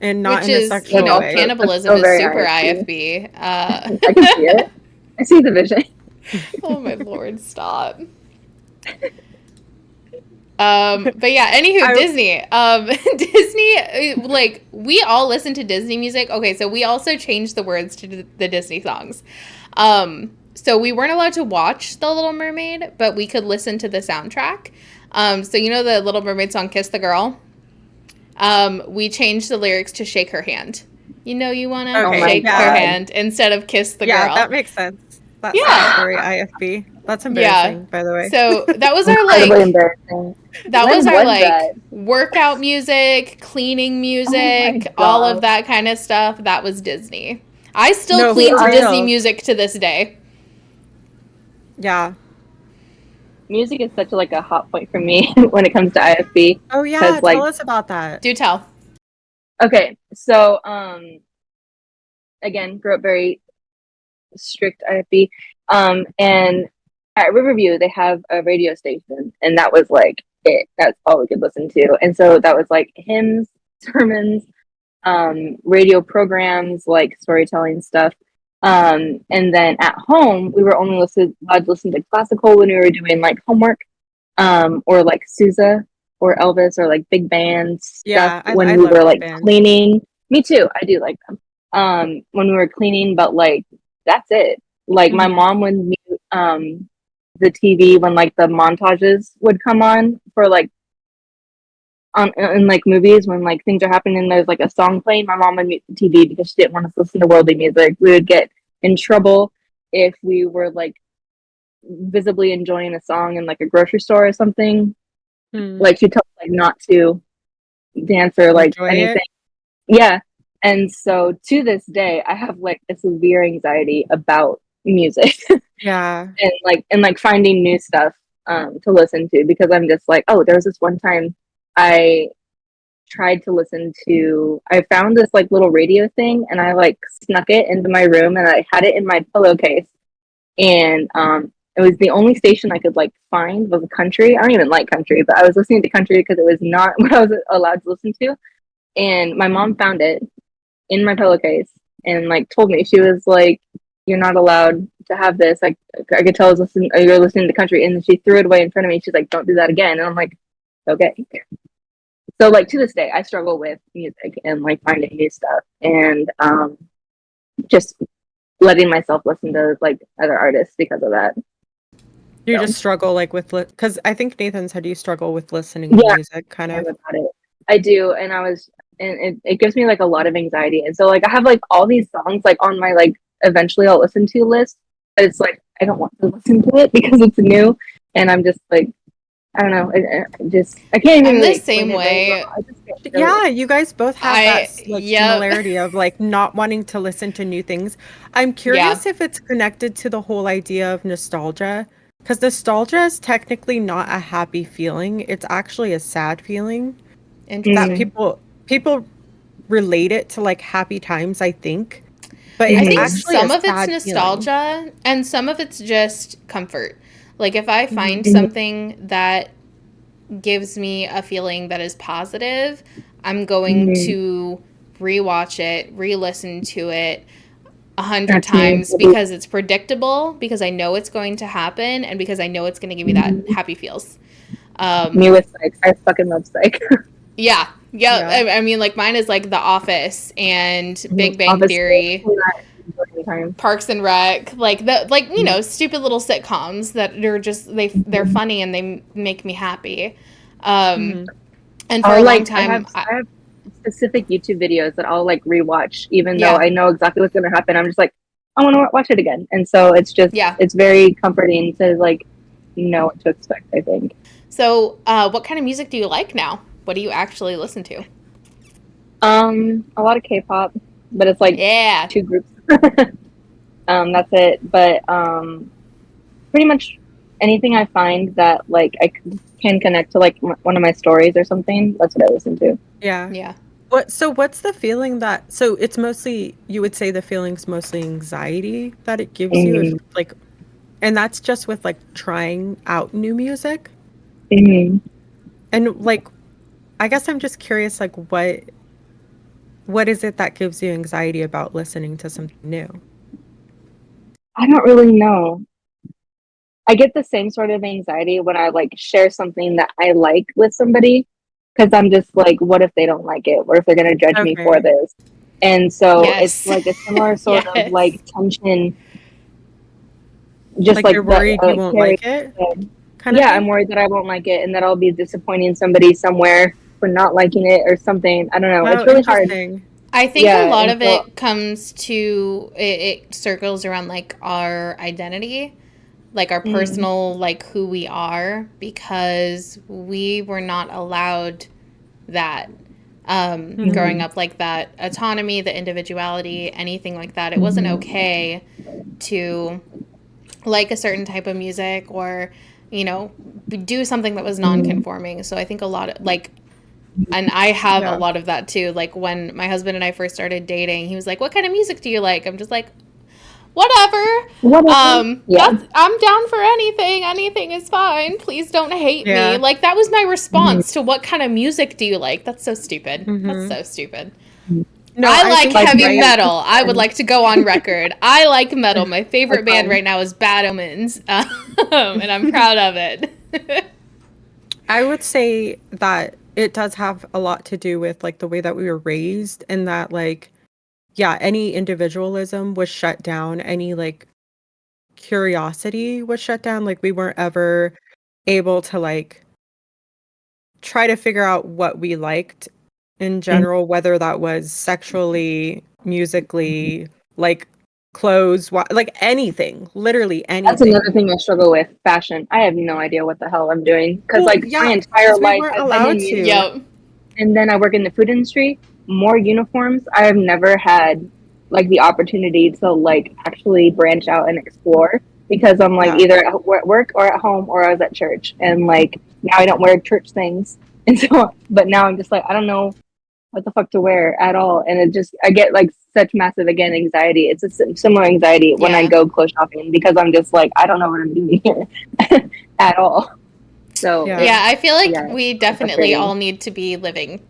Speaker 1: and not
Speaker 2: Which
Speaker 1: in a
Speaker 2: is,
Speaker 3: That's
Speaker 1: sexual way.
Speaker 3: also that's
Speaker 2: cannibalism
Speaker 3: still
Speaker 2: is
Speaker 3: very
Speaker 2: super
Speaker 3: ISP.
Speaker 2: IFB.
Speaker 3: I can see it. I see the vision.
Speaker 2: Oh my lord, stop. But yeah, anywho,
Speaker 1: I
Speaker 2: Disney. Disney, like, we all listen to Disney music. Okay, so we also changed the words to the Disney songs. So we weren't allowed to watch The Little Mermaid, but we could listen to the soundtrack. So you know the Little Mermaid song "Kiss the Girl." We changed the lyrics to "Shake her hand." You know you wanna
Speaker 3: Oh
Speaker 1: okay,
Speaker 3: my
Speaker 2: shake her
Speaker 1: yeah.
Speaker 3: god.
Speaker 2: hand instead of kiss the
Speaker 1: Yeah, that
Speaker 2: girl.
Speaker 1: makes sense. That sounds
Speaker 2: Yeah,
Speaker 1: very IFB. That's
Speaker 2: yeah.
Speaker 1: embarrassing, by the way.
Speaker 2: So that was our
Speaker 3: Incredibly
Speaker 2: like
Speaker 3: embarrassing.
Speaker 2: that was
Speaker 3: When
Speaker 2: our
Speaker 3: was that?
Speaker 2: like workout music, cleaning
Speaker 3: Oh my
Speaker 2: music, all of
Speaker 3: god.
Speaker 2: that kind of stuff. That was Disney. I still
Speaker 1: No,
Speaker 3: See,
Speaker 2: clean to
Speaker 1: for
Speaker 2: Disney
Speaker 1: real.
Speaker 2: music to this day.
Speaker 1: Yeah.
Speaker 3: music is such like a hot point for me when it comes to IFB.
Speaker 1: Oh
Speaker 3: Because
Speaker 1: yeah,
Speaker 3: like,
Speaker 1: tell us about that.
Speaker 2: Do tell.
Speaker 3: okay, so again, grew up very strict IFB. And at Riverview they have a radio station, and that was like it. That's all we could listen to. And so that was like hymns, sermons, radio programs, like storytelling stuff. And then at home, we were only allowed to listen to classical when we were doing like homework, or like Sousa or Elvis or like big band stuff
Speaker 1: Yeah,
Speaker 3: when
Speaker 1: I
Speaker 3: we
Speaker 1: love
Speaker 3: were
Speaker 1: big
Speaker 3: like
Speaker 1: band.
Speaker 3: cleaning. Me too, I do like them. When we were cleaning, but like that's it. Like my
Speaker 1: Hmm.
Speaker 3: mom would mute the TV when like the montages would come on for like on in like movies when like things are happening and there's like a song playing. My mom would mute the TV because she didn't want us to listen to worldly music. We would get in trouble if we were like visibly enjoying a song in like a grocery store or something.
Speaker 1: Hmm.
Speaker 3: Like she'd tell us like not to dance or like
Speaker 1: Enjoy
Speaker 3: anything.
Speaker 1: it.
Speaker 3: Yeah. And so to this day I have like a severe anxiety about music
Speaker 1: Yeah.
Speaker 3: and finding new stuff to listen to because I'm just like, oh, there was this one time I tried to listen to, I found this like little radio thing and I like snuck it into my room and I had it in my pillowcase. And it was the only station I could like find was a country. I don't even like country, but I was listening to country because it was not what I was allowed to listen to. And my mom found it in my pillowcase and like told me, she was like, "You're not allowed to have this." Like I could tell I was listening, you're listening to country, and she threw it away in front of me. She's like, "Don't do that again." And I'm like, "Okay." So like to this day, I struggle with music and like finding new stuff and just letting myself listen to like other artists because of that.
Speaker 1: You
Speaker 3: So
Speaker 1: just struggle like with because I think Nathan said you struggle with listening to
Speaker 3: yeah,
Speaker 1: music, kind
Speaker 3: I am
Speaker 1: of.
Speaker 3: about it. I do, and it gives me like a lot of anxiety. And so like I have like all these songs like on my like eventually I'll listen to list, but it's like I don't want to listen to it because it's new, and I'm just like I don't know. I can't even
Speaker 2: I'm
Speaker 3: really
Speaker 2: the
Speaker 3: explain
Speaker 2: same
Speaker 3: it very
Speaker 2: way.
Speaker 3: well. I just can't do it.
Speaker 1: Yeah, you guys both have that like
Speaker 2: Yep.
Speaker 1: similarity of like not wanting to listen to new things. I'm
Speaker 2: Yeah.
Speaker 1: curious if it's connected to the whole idea of nostalgia, because nostalgia is technically not a happy feeling. It's actually a sad feeling that
Speaker 3: Mm,
Speaker 2: Interesting.
Speaker 1: people relate it to like happy times, I think, but
Speaker 2: I
Speaker 1: it's
Speaker 2: think
Speaker 3: mm-hmm,
Speaker 1: actually a
Speaker 2: some of it's
Speaker 1: sad feeling.
Speaker 2: nostalgia and some of it's just comfort. Like if I
Speaker 1: Hmm.
Speaker 2: find something that gives me a feeling that is positive, I'm going
Speaker 3: mm-hmm.
Speaker 2: to rewatch it, re-listen to it 100
Speaker 3: That's me.
Speaker 2: times because it's predictable, because I know it's going to happen, and because I know it's going to give me that
Speaker 3: Mhm.
Speaker 2: happy feels. Um,
Speaker 3: Me with Psych. I fucking love Psych.
Speaker 2: yeah, yeah.
Speaker 1: Yeah.
Speaker 2: I mean, like mine is like The Office and Big Bang
Speaker 3: Office Space.
Speaker 2: Theory,
Speaker 3: Not enjoy time.
Speaker 2: Parks and Rec, like the stupid little sitcoms that are just they're
Speaker 3: Mhm.
Speaker 2: funny and they make me happy. Um,
Speaker 1: Hmm.
Speaker 2: and for
Speaker 3: Or
Speaker 2: a long
Speaker 3: like
Speaker 2: time,
Speaker 3: I have specific YouTube videos that I'll like rewatch, even though
Speaker 2: yeah,
Speaker 3: I know exactly what's gonna happen. I'm just like, I want to watch it again, and so
Speaker 2: yeah.
Speaker 3: it's very comforting to like know what to expect. I think.
Speaker 2: So, what kind of music do you like now? What do you actually listen to?
Speaker 3: A lot of K-pop, but it's like
Speaker 2: Yeah,
Speaker 3: two groups. That's it. But pretty much anything I find that like can connect to like one of my stories or something. That's what I listen to.
Speaker 1: Yeah.
Speaker 2: yeah.
Speaker 1: What's the feeling that, so it's mostly, you would say the feeling's mostly anxiety that it gives you if
Speaker 3: Mm-hmm.
Speaker 1: like, and that's just with like trying out new music?
Speaker 3: Mm-hmm.
Speaker 1: And like, I guess I'm just curious, like what is it that gives you anxiety about listening to something new?
Speaker 3: I don't really know. I get the same sort of anxiety when I like share something that I like with somebody because I'm just like, what if they don't like it? What if they're gonna judge me for
Speaker 1: Okay.
Speaker 3: this? And so it's
Speaker 2: Yes.
Speaker 3: like a similar sort of
Speaker 2: Yes.
Speaker 3: like tension, just
Speaker 1: Like
Speaker 3: like
Speaker 1: you're
Speaker 3: that
Speaker 1: worried you
Speaker 3: like
Speaker 1: won't
Speaker 3: carry.
Speaker 1: like it kind of
Speaker 3: Yeah,
Speaker 1: thing?
Speaker 3: I'm worried that I won't like it and that I'll be disappointing somebody somewhere for not liking it or something. I don't know.
Speaker 1: Oh,
Speaker 3: It's really hard.
Speaker 1: interesting.
Speaker 2: I think a
Speaker 3: Yeah,
Speaker 2: lot
Speaker 3: and
Speaker 2: of
Speaker 3: so
Speaker 2: it comes to it circles around like our identity, like our
Speaker 3: mm,
Speaker 2: personal, like who we are, because we were not allowed that
Speaker 1: Hmm.
Speaker 2: growing
Speaker 3: mhm,
Speaker 2: up, like that autonomy, the individuality, anything like that. It wasn't
Speaker 3: mhm,
Speaker 2: okay to like a certain type of music or, you know, do something that was
Speaker 3: mhm,
Speaker 2: non-conforming. So I think a lot of like, and I have a
Speaker 1: Yeah.
Speaker 2: lot of that too. Like when my husband and I first started dating, he was like, "What kind of music do you like?" I'm just like, "Whatever.
Speaker 3: whatever. Yeah.
Speaker 2: That's I'm down for anything. Anything is fine. Please don't hate me."
Speaker 1: Yeah.
Speaker 2: Like that was my
Speaker 3: Mhm,
Speaker 2: response to what kind of music do you like? That's so stupid. That's
Speaker 1: Hmm.
Speaker 2: so stupid.
Speaker 3: mhm.
Speaker 1: No,
Speaker 2: I
Speaker 1: I
Speaker 2: like
Speaker 1: think
Speaker 3: Like
Speaker 1: you're
Speaker 2: heavy
Speaker 3: my
Speaker 1: right.
Speaker 3: best
Speaker 2: metal. I would
Speaker 3: friend.
Speaker 2: like to go on record. I like metal. My
Speaker 3: That's
Speaker 2: favorite band
Speaker 3: fine.
Speaker 2: right now is Bad Omens, and I'm proud of it.
Speaker 1: I would say that it does have a lot to do with like the way that we were raised, and that like, yeah, any individualism was shut down, any like curiosity was shut down. Like we weren't ever able to like try to figure out what we liked in
Speaker 3: Mhm.
Speaker 1: general, whether that was sexually, musically, like clothes, like anything, literally
Speaker 3: That's
Speaker 1: anything.
Speaker 3: another thing I struggle with, fashion. I have no idea what the hell I'm doing because
Speaker 1: Well,
Speaker 3: like my
Speaker 1: yeah,
Speaker 3: entire
Speaker 1: because we
Speaker 3: life
Speaker 1: weren't
Speaker 3: I've been
Speaker 1: allowed
Speaker 3: in music
Speaker 1: to.
Speaker 2: Yep.
Speaker 3: and then I work in the food industry. More uniforms. I have never had like the opportunity to like actually branch out and explore because I'm like
Speaker 1: Yeah.
Speaker 3: either at work or at home or I was at church and like now I don't wear church things And so, but now I'm just like, I don't know what the fuck to wear at all. And I get like such massive, again, anxiety. It's a similar anxiety when I
Speaker 2: Yeah.
Speaker 3: go clothes shopping because I'm just like, I don't know what I'm doing here at all. So
Speaker 1: Yeah.
Speaker 2: Yeah, I feel like
Speaker 3: yeah,
Speaker 2: we
Speaker 3: it's
Speaker 2: definitely all
Speaker 3: frustrating.
Speaker 2: need to be living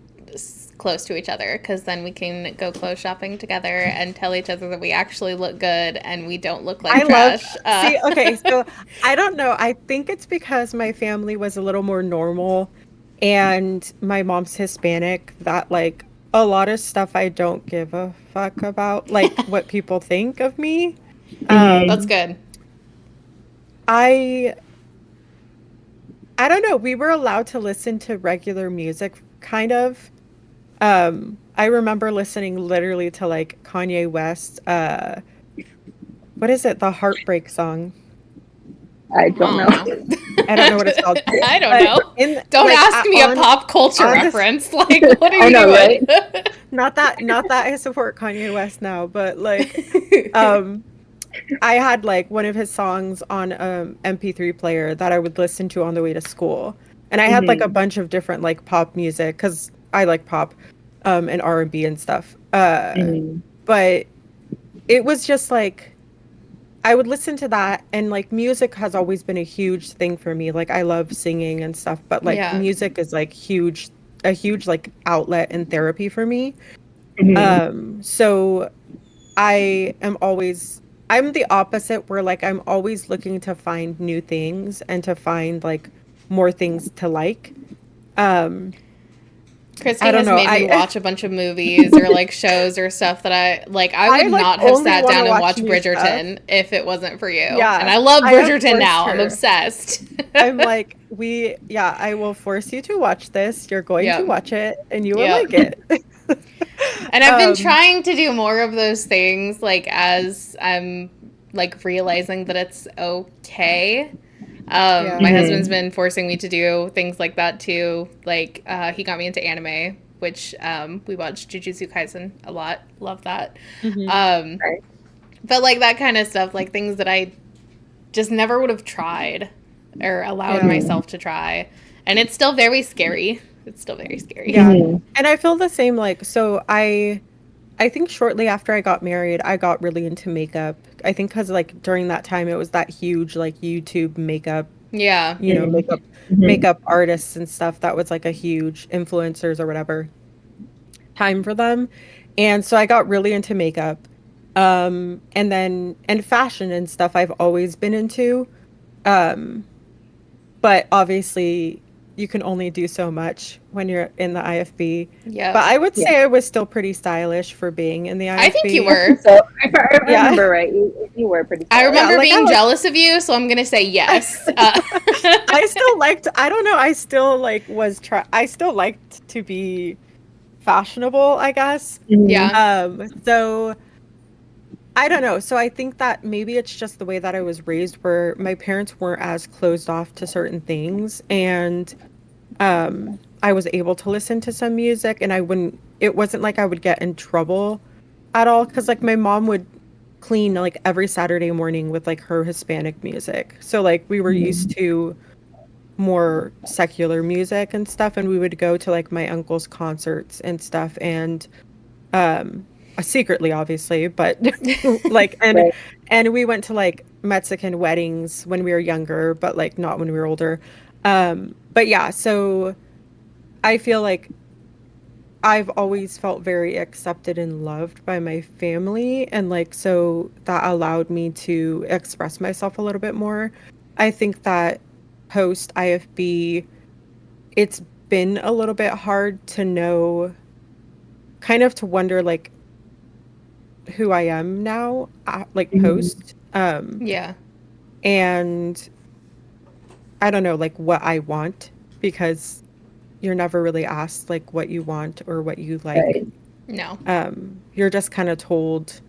Speaker 2: close to each other because then we can go clothes shopping together and tell each other that we actually look good and we don't look like
Speaker 1: I love,
Speaker 2: trash.
Speaker 1: see, okay, so I don't know. I think it's because my family was a little more normal and my mom's Hispanic that like a lot of stuff I don't give a fuck about, like what people think of me.
Speaker 2: That's
Speaker 3: Mm-hmm.
Speaker 1: Um,
Speaker 2: good.
Speaker 1: I I don't know. We were allowed to listen to regular music kind of. I remember listening literally to like Kanye West, what is it? The Heartbreak song.
Speaker 3: I
Speaker 2: I
Speaker 3: don't know.
Speaker 2: don't know.
Speaker 1: I don't know what it's called.
Speaker 2: I don't
Speaker 1: But
Speaker 2: know.
Speaker 1: in
Speaker 2: Don't
Speaker 1: like
Speaker 2: ask me a
Speaker 1: on
Speaker 2: pop culture
Speaker 1: this,
Speaker 2: reference. Like, what are
Speaker 3: I
Speaker 2: you
Speaker 3: know,
Speaker 2: doing?
Speaker 3: right?
Speaker 1: not that I support Kanye West now, but like um I had like one of his songs on MP3 player that I would listen to on the way to school. And I had like a
Speaker 3: Mm-hmm.
Speaker 1: bunch of different like pop music cuz I like pop and R&B and stuff.
Speaker 3: Mm-hmm.
Speaker 1: But it was just like I would listen to that and like music has always been a huge thing for me. Like I love singing and stuff, but like
Speaker 2: Yeah.
Speaker 1: music is like a huge like outlet and therapy for me.
Speaker 3: Mm-hmm.
Speaker 1: So I am always I'm the opposite where like I'm always looking to find new things and to find like more things to like. Um I
Speaker 2: Christy
Speaker 1: don't
Speaker 2: has
Speaker 1: know.
Speaker 2: made me
Speaker 1: I
Speaker 2: watch a bunch of movies or like shows or stuff that I like. I
Speaker 1: I
Speaker 2: would
Speaker 1: like
Speaker 2: not have
Speaker 1: only
Speaker 2: sat
Speaker 1: want to
Speaker 2: down and
Speaker 1: watch
Speaker 2: watched
Speaker 1: new stuff.
Speaker 2: Bridgerton if it wasn't for you. And
Speaker 1: Yeah.
Speaker 2: I love
Speaker 1: I have
Speaker 2: Bridgerton
Speaker 1: forced
Speaker 2: now. I'm
Speaker 1: her.
Speaker 2: obsessed.
Speaker 1: I'm like, yeah, I will force you to watch this. You're going to
Speaker 2: Yep.
Speaker 1: watch it and you will like
Speaker 2: Yep.
Speaker 1: it.
Speaker 2: And I've been
Speaker 1: Um,
Speaker 2: trying to do more of those things, like as I'm like realizing that it's okay. My
Speaker 1: yeah.
Speaker 2: husband's
Speaker 3: Mm-hmm.
Speaker 2: been forcing me to do things like that too. Like he got me into anime, which we watched Jujutsu Kaisen a lot. Love that.
Speaker 1: Hmm.
Speaker 2: Um,
Speaker 3: Right.
Speaker 2: but like that kind of stuff, like things that I just never would have tried or allowed
Speaker 1: Yeah.
Speaker 3: Mm-hmm.
Speaker 2: myself to try, and it's still very scary. It's still very scary.
Speaker 1: Yeah.
Speaker 3: Mm-hmm.
Speaker 1: And I feel the same like so I think shortly after I got married, I got really into makeup. I think because like during that time it was that huge like YouTube makeup,
Speaker 2: Yeah.
Speaker 3: Mm-hmm.
Speaker 1: makeup artists and stuff that was like a huge influencers or whatever time for them. And so I got really into makeup. And fashion and stuff I've always been into. Um but obviously you can only do so much when you're in the IFB. But
Speaker 2: Yep.
Speaker 1: I would
Speaker 3: Yeah.
Speaker 1: say I was still pretty stylish for being in the
Speaker 2: I think you
Speaker 1: IFB.
Speaker 3: I think
Speaker 2: were.
Speaker 3: so. I
Speaker 1: Yeah.
Speaker 3: remember right. You were pretty
Speaker 2: I
Speaker 3: stylish.
Speaker 1: Yeah,
Speaker 2: remember
Speaker 1: like I
Speaker 2: being
Speaker 1: like
Speaker 2: jealous of you, so I'm gonna say yes.
Speaker 1: I still liked I don't know, I still like I still liked to be fashionable, I guess.
Speaker 3: Mm-hmm.
Speaker 2: Yeah.
Speaker 1: So I don't know. So I think that maybe it's just the way that I was raised where my parents weren't as closed off to certain things and I was able to listen to some music and it wasn't like I would get in trouble at all because like my mom would clean like every Saturday morning with like her Hispanic music. So like we were used
Speaker 3: Mm-hmm.
Speaker 1: to more secular music and stuff and we would go to like my uncle's concerts and stuff and um secretly obviously but like
Speaker 3: Right.
Speaker 1: and we went to like Mexican weddings when we were younger but like not when we were older. But yeah, so I feel like I've always felt very accepted and loved by my family and like so that allowed me to express myself a little bit more. I think that post IFB it's been a little bit hard to know kind of to wonder like who I am now like
Speaker 3: Mm-hmm.
Speaker 1: post
Speaker 2: Yeah.
Speaker 1: and I don't know like what I want because you're never really asked like what you want or what you like.
Speaker 3: Right.
Speaker 2: No.
Speaker 1: You're just kind of told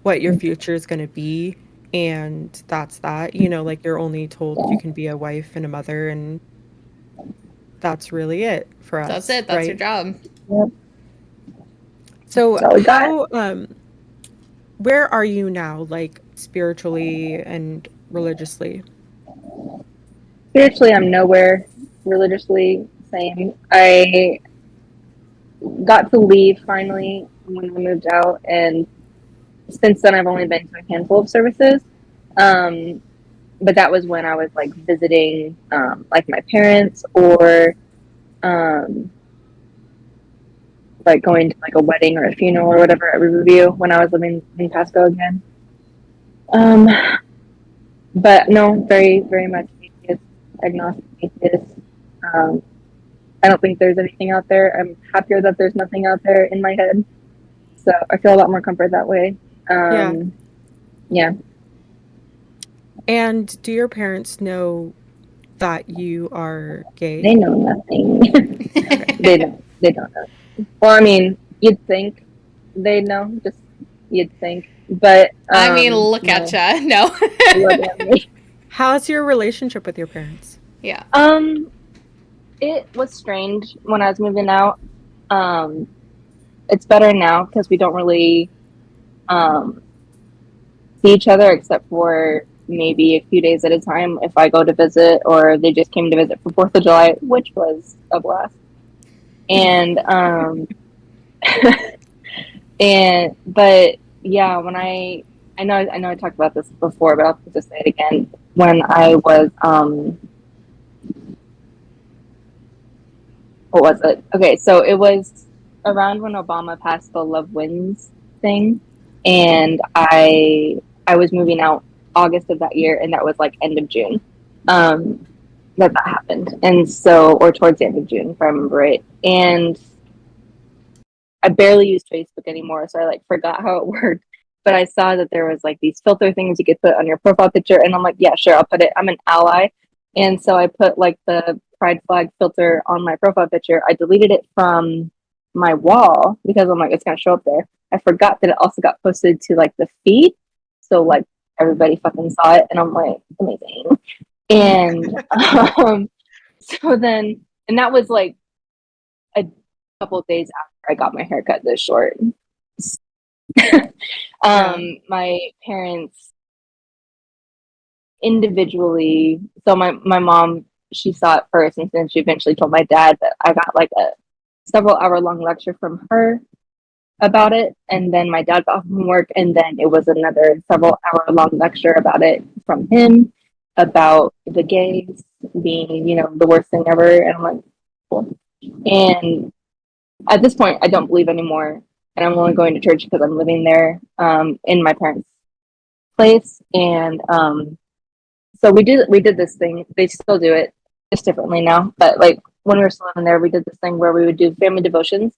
Speaker 1: what your future is going to be and that's that. Like you're only told you
Speaker 3: Yeah.
Speaker 1: can be a wife and a mother and that's really it for
Speaker 2: That's
Speaker 1: us,
Speaker 2: it. That's your
Speaker 1: right?
Speaker 2: job.
Speaker 3: Yep.
Speaker 1: So
Speaker 3: That's all we got.
Speaker 1: how where are you now like spiritually and religiously?
Speaker 3: Spiritually, I'm nowhere. Religiously, same. I got to leave finally when I moved out, and since then I've only been to a handful of services. Um, but that was when I was like visiting like my parents or um, like going to like a wedding or a funeral or whatever at Riverview when I was living in Pasco again. Um, but no, very, very much atheist, agnostic atheist. Um, I don't think there's anything out there. I'm happier that there's nothing out there in my head. So I feel a lot more comfort that way.
Speaker 1: Yeah.
Speaker 3: Yeah,
Speaker 1: And do your parents know that you are
Speaker 3: they
Speaker 1: gay?
Speaker 3: know nothing.
Speaker 1: Okay.
Speaker 3: They don't know. Well, I mean, you'd think they know, just you'd think, but
Speaker 2: I mean, look at
Speaker 3: no,
Speaker 2: ya. No.
Speaker 3: look at me.
Speaker 1: How's your relationship with your parents?
Speaker 2: Yeah.
Speaker 3: Um, it was strange when I was moving out. Um, it's better now because we don't really um see each other except for maybe a few days at a time if I go to visit or they just came to visit for 4th of July, which was a blast. And but yeah, when I know I talked about this before, but I'll just say it again. When I was what was it? Okay, so it was around when Obama passed the Love Wins thing, and I was moving out August of that year, and that was like end of June. That happened, and so or towards the end of June, if I remember right. And I barely use Facebook anymore, so I like forgot how it worked. But I saw that there was like these filter things you could put on your profile picture, and I'm like, yeah, sure, I'll put it. I'm an ally, and so I put like the pride flag filter on my profile picture. I deleted it from my wall because I'm like, it's gonna show up there. I forgot that it also got posted to like the feed, so like everybody fucking saw it, and I'm like, amazing. And so then, and that was like a couple of days after I got my hair cut this short.
Speaker 1: Yeah.
Speaker 3: My parents individually, so my mom, she saw it first, and then she eventually told my dad that I got like a several hour long lecture from her about it. And then my dad got from work, and then it was another several hour long lecture about it from him about the gays being, the worst thing ever. And I'm like, cool. And at this point, I don't believe anymore, and I'm only going to church because I'm living there in my parents' place. And so we did this thing. They still do it, just differently now. But like when we were still living there, we did this thing where we would do family devotions,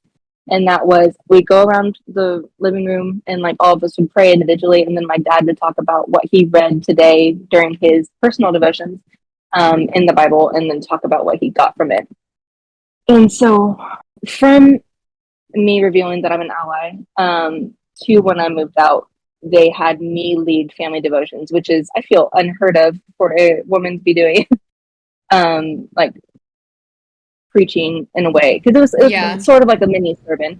Speaker 3: and that was we go around the living room and like all of us would pray individually, and then my dad would talk about what he read today during his personal devotions in the Bible, and then talk about what he got from it. And so from me revealing that I'm an ally, to when I moved out, they had me lead family devotions, which is I feel unheard of for a woman to be doing, like preaching in a way because it was
Speaker 2: Yeah.
Speaker 3: sort of like a mini sermon,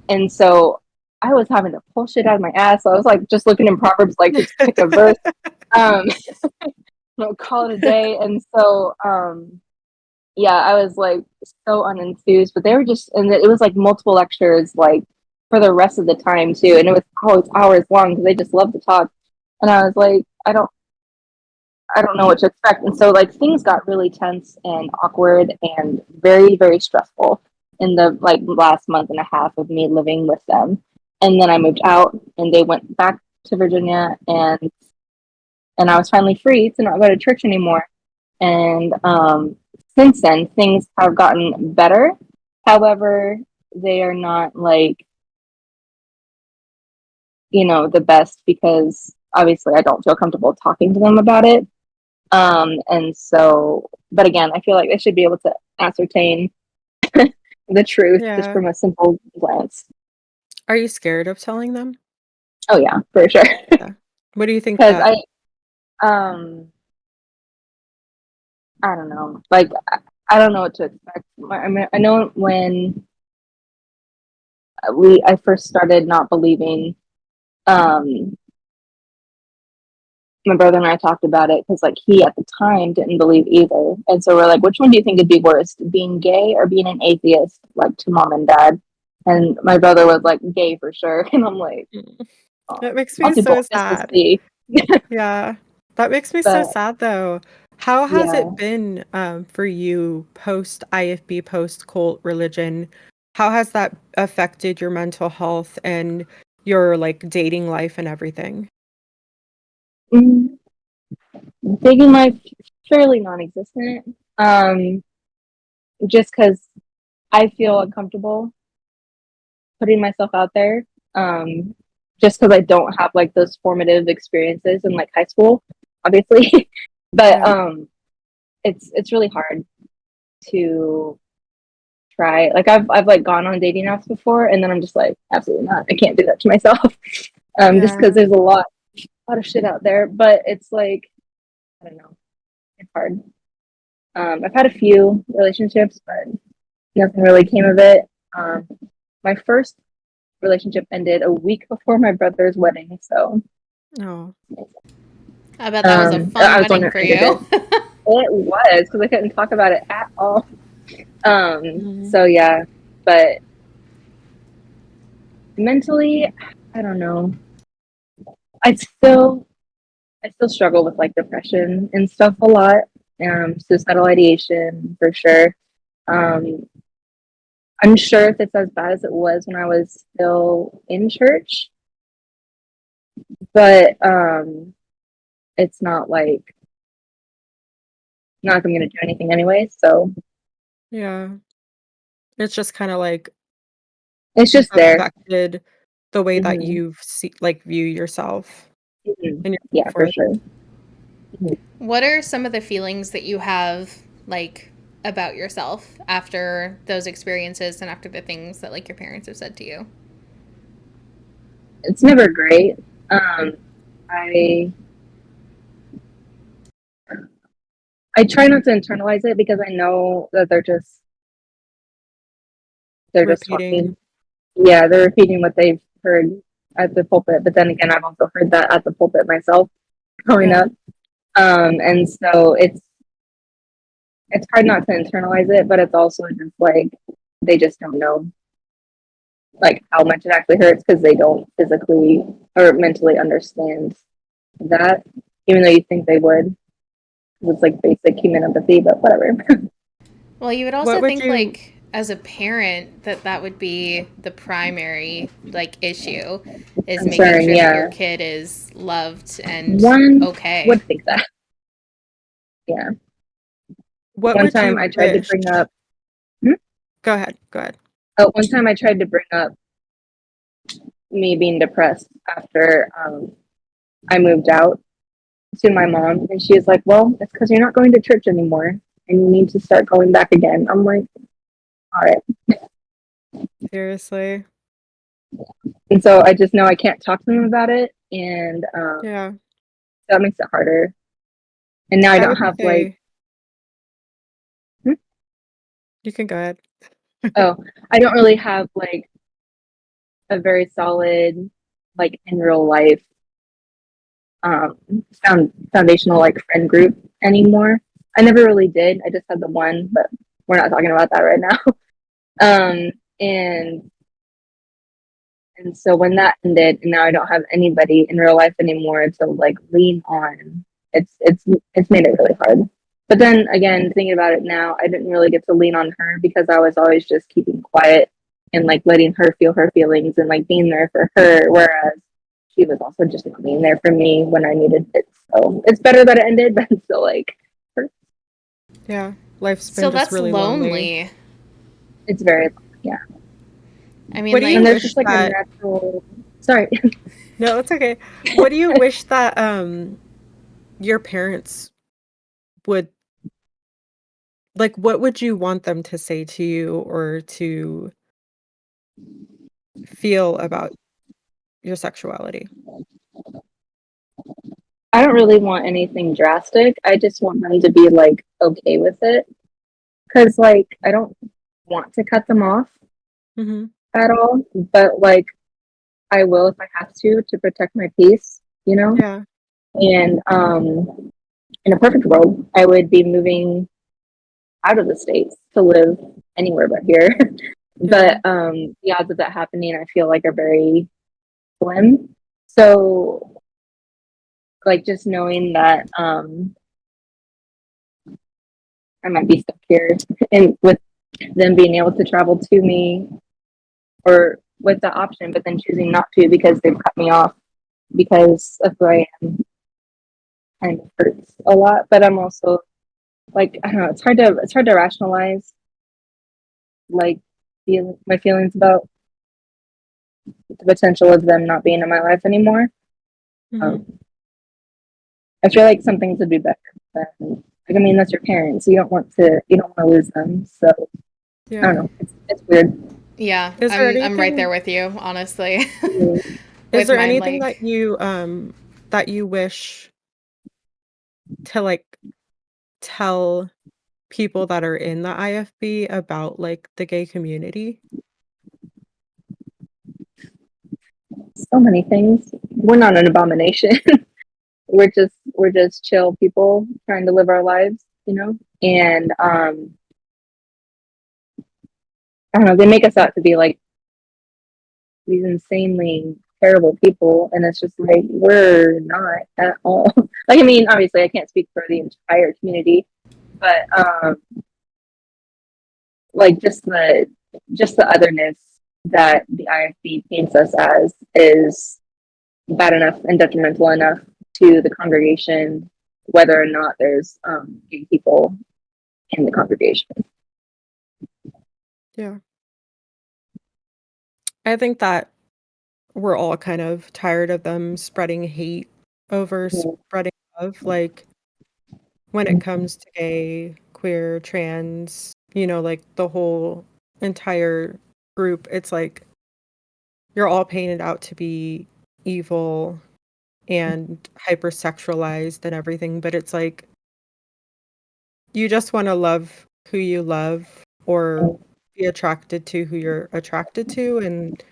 Speaker 3: and so I was having to pull shit out of my ass. So I was like just looking in Proverbs, like just pick a verse, um, call it a day, and so yeah, I was like so unenthused, but they were just, and it was like multiple lectures, like for the rest of the time too, and it was always hours long because they just love to talk, and I was like, I don't know what to expect, and so like things got really tense and awkward and very very stressful in the like last month and a half of me living with them, and then I moved out, and they went back to Virginia, and I was finally free to not go to church anymore. And since then, things have gotten better. However, they are not like, the best because obviously I don't feel comfortable talking to them about it. And so, but again, I feel like they should be able to ascertain the truth just
Speaker 1: Yeah.
Speaker 3: from a simple glance.
Speaker 1: Are you scared of telling them?
Speaker 3: Oh, yeah, for sure.
Speaker 1: Yeah. What do you think
Speaker 3: Because
Speaker 1: that?
Speaker 3: um, I don't know. Like, I don't know what to expect. I mean, I know when I first started not believing, um, my brother and I talked about it because like he at the time didn't believe either, and so we're like, which one do you think would be worse, being gay or being an atheist, like to mom and dad? And my brother was like, gay for sure, and I'm like,
Speaker 1: Mm.
Speaker 3: oh,
Speaker 1: That makes
Speaker 3: I'll
Speaker 1: me
Speaker 3: do
Speaker 1: so
Speaker 3: both just to
Speaker 1: sad.
Speaker 3: see.
Speaker 1: Yeah. That makes me so
Speaker 3: But
Speaker 1: sad though. How has
Speaker 3: yeah,
Speaker 1: it been for you post IFB, post cult religion? How has that affected your mental health and your like dating life and everything?
Speaker 3: mm, dating life fairly non-existent. Just because I feel uncomfortable putting myself out there. Um, just because I don't have like those formative experiences in like high school, obviously. But
Speaker 1: Yeah.
Speaker 3: it's really hard to try. Like I've like gone on dating apps before, and then I'm just like, absolutely not. I can't do that to myself. Just because
Speaker 1: Yeah.
Speaker 3: there's a lot of shit out there. But it's like I don't know, it's hard. I've had a few relationships, but nothing really came of it. Um, my first relationship ended a week before my brother's wedding, so
Speaker 1: Oh.
Speaker 2: I bet that was a fun
Speaker 3: I was
Speaker 2: wedding
Speaker 3: wondering
Speaker 2: for
Speaker 3: if ended
Speaker 2: you.
Speaker 3: it. It was because I couldn't talk about it at all.
Speaker 1: Mhm.
Speaker 3: So yeah, but mentally, I don't know. I still I still struggle with like depression and stuff a lot. Suicidal ideation for sure. Um, I'm sure if it's as bad as it was when I was still in church, but it's not like not like I'm gonna do anything anyway. So
Speaker 1: Yeah. It's just kind of like
Speaker 3: it's just there.
Speaker 1: affected the way that
Speaker 3: Hmm.
Speaker 1: you see like view yourself
Speaker 3: Hmm.
Speaker 1: and your
Speaker 3: Yeah, for
Speaker 1: self-worth.
Speaker 3: sure. Hmm.
Speaker 2: What are some of the feelings that you have, like, about yourself after those experiences and after the things that, like, your parents have said to you?
Speaker 3: It's never great. Um, I I try not to internalize it because I know that they're just
Speaker 1: Repeating.
Speaker 3: talking. Yeah, they're repeating what they've heard at the pulpit. But then again, I've also heard that at the pulpit myself growing
Speaker 1: Yeah.
Speaker 3: up. And so it's hard not to internalize it, but it's also just like they just don't know like how much it actually hurts because they don't physically or mentally understand that, even though you think they would. It's like basic human empathy, but whatever.
Speaker 2: Well, you would
Speaker 1: What
Speaker 2: also
Speaker 1: would
Speaker 2: think,
Speaker 1: you
Speaker 2: like, as a parent, that that would be the primary, like, issue is making
Speaker 3: Concern,
Speaker 2: sure that your
Speaker 3: yeah.
Speaker 2: kid is loved and
Speaker 3: One
Speaker 2: okay.
Speaker 3: would think that. Yeah.
Speaker 1: what
Speaker 3: One
Speaker 1: would
Speaker 3: time
Speaker 1: you
Speaker 3: I tried to
Speaker 1: wish?
Speaker 3: bring up. Hmm?
Speaker 1: Go ahead. Go ahead.
Speaker 3: Oh, one time I tried to bring up me being depressed after I moved out to my mom, and she was like, "Well, it's because you're not going to church anymore, and you need to start going back again." I'm like, "All right."
Speaker 1: Seriously.
Speaker 3: And so I just know I can't talk to them about it, and
Speaker 1: Yeah.
Speaker 3: that makes it harder. And now I
Speaker 1: I
Speaker 3: don't
Speaker 1: would
Speaker 3: have like,
Speaker 1: say
Speaker 3: hmm?
Speaker 1: you can go ahead.
Speaker 3: Oh, I don't really have like a very solid, like in real life, um, foundational like friend group anymore. I never really did. I just had the one, but we're not talking about that right now. Um, and and so when that ended, and now I don't have anybody in real life anymore to like lean on. It's made it really hard. But then again, thinking about it now, I didn't really get to lean on her because I was always just keeping quiet and like letting her feel her feelings and like being there for her, whereas she was also just not being there for me when I needed it. So it's better that it ended, but it's still like
Speaker 1: Yeah. Life's been
Speaker 2: Still,
Speaker 1: just
Speaker 2: that's
Speaker 1: really lonely.
Speaker 2: lonely.
Speaker 3: it's very yeah.
Speaker 2: I
Speaker 1: What
Speaker 2: mean,
Speaker 1: do you
Speaker 3: And
Speaker 2: like,
Speaker 3: there's
Speaker 1: wish
Speaker 3: just like a
Speaker 1: that
Speaker 3: natural sorry.
Speaker 1: No, it's okay. What do you wish that your parents would like what would you want them to say to you or to feel about your sexuality?
Speaker 3: I don't really want anything drastic. I just want them to be like okay with it. Cause like I don't want to cut them off
Speaker 1: Mhm.
Speaker 3: at all, but like I will if I have to protect my peace, you know?
Speaker 1: Yeah.
Speaker 3: And in a perfect world, I would be moving out of the States to live anywhere but here.
Speaker 1: Yeah.
Speaker 3: But the odds of that happening, I feel like, are very slim. So, like, just knowing that I might be stuck here, and with them being able to travel to me, or with the option, but then choosing not to because they've cut me off because of who I am, kind of hurts a lot. But I'm also like, I don't know, it's hard to rationalize like my feelings about the potential of them not being in my life anymore.
Speaker 1: Hmm.
Speaker 3: Um, I feel like some things would be better than, like, I mean, that's your parents. You don't want to lose them. So I don't
Speaker 1: Yeah.
Speaker 3: know. It's weird.
Speaker 2: Yeah,
Speaker 1: Is there
Speaker 2: I'm right there
Speaker 1: anything
Speaker 2: with you, honestly.
Speaker 1: is
Speaker 2: With
Speaker 1: there
Speaker 2: mine,
Speaker 1: anything
Speaker 2: like,
Speaker 1: that you wish to like tell people that are in the IFB about like the gay community?
Speaker 3: So many things. We're not an abomination. we're just chill people trying to live our lives. And I don't know. They make us out to be like these insanely terrible people, and it's just like we're not at all. Like, I mean, obviously I can't speak for the entire community, but like just the otherness that the IFB paints us as is bad enough and detrimental enough to the congregation, whether or not there's gay people in the congregation.
Speaker 1: Yeah. I think that we're all kind of tired of them spreading hate over spreading love. Like when it comes to gay, queer, trans, like the whole entire group, it's like you're all painted out to be evil and hypersexualized and everything, but it's like you just want to love who you love or be attracted to who you're attracted to, and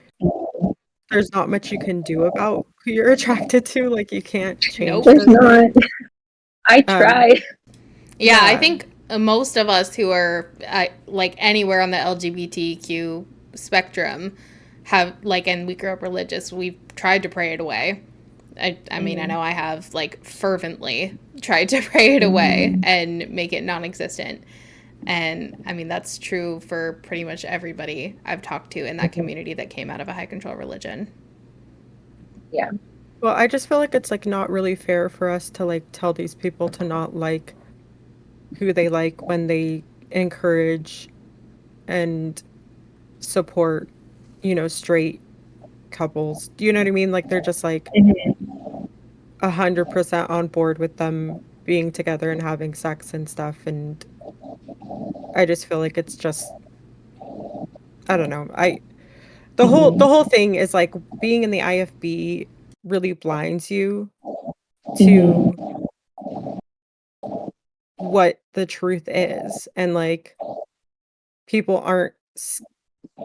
Speaker 1: there's not much you can do about who you're attracted to. Like you can't change
Speaker 2: nope.
Speaker 3: There's not.
Speaker 1: person.
Speaker 3: I
Speaker 1: Um,
Speaker 3: try.
Speaker 2: Yeah, I
Speaker 1: yeah.
Speaker 2: think most of us who are like anywhere on the LGBTQ spectrum have like, and we grew up religious, we've tried to pray it away. I mean, I
Speaker 3: Mm-hmm.
Speaker 2: know I have like fervently tried to pray it away
Speaker 3: Mm-hmm.
Speaker 2: and make it non existent. And I mean, that's true for pretty much everybody I've talked to in that community that came out of a high control religion.
Speaker 3: Yeah.
Speaker 1: Well, I just feel like it's like not really fair for us to like tell these people to not like who they like when they encourage and support, straight couples. Do you know what I mean? Like they're just like
Speaker 3: Mm-hmm.
Speaker 1: 100% on board with them being together and having sex and stuff. And I just feel like it's just, I don't know. The whole thing is like being in the IFB really blinds you to
Speaker 3: Mm-hmm.
Speaker 1: what the truth is. And like people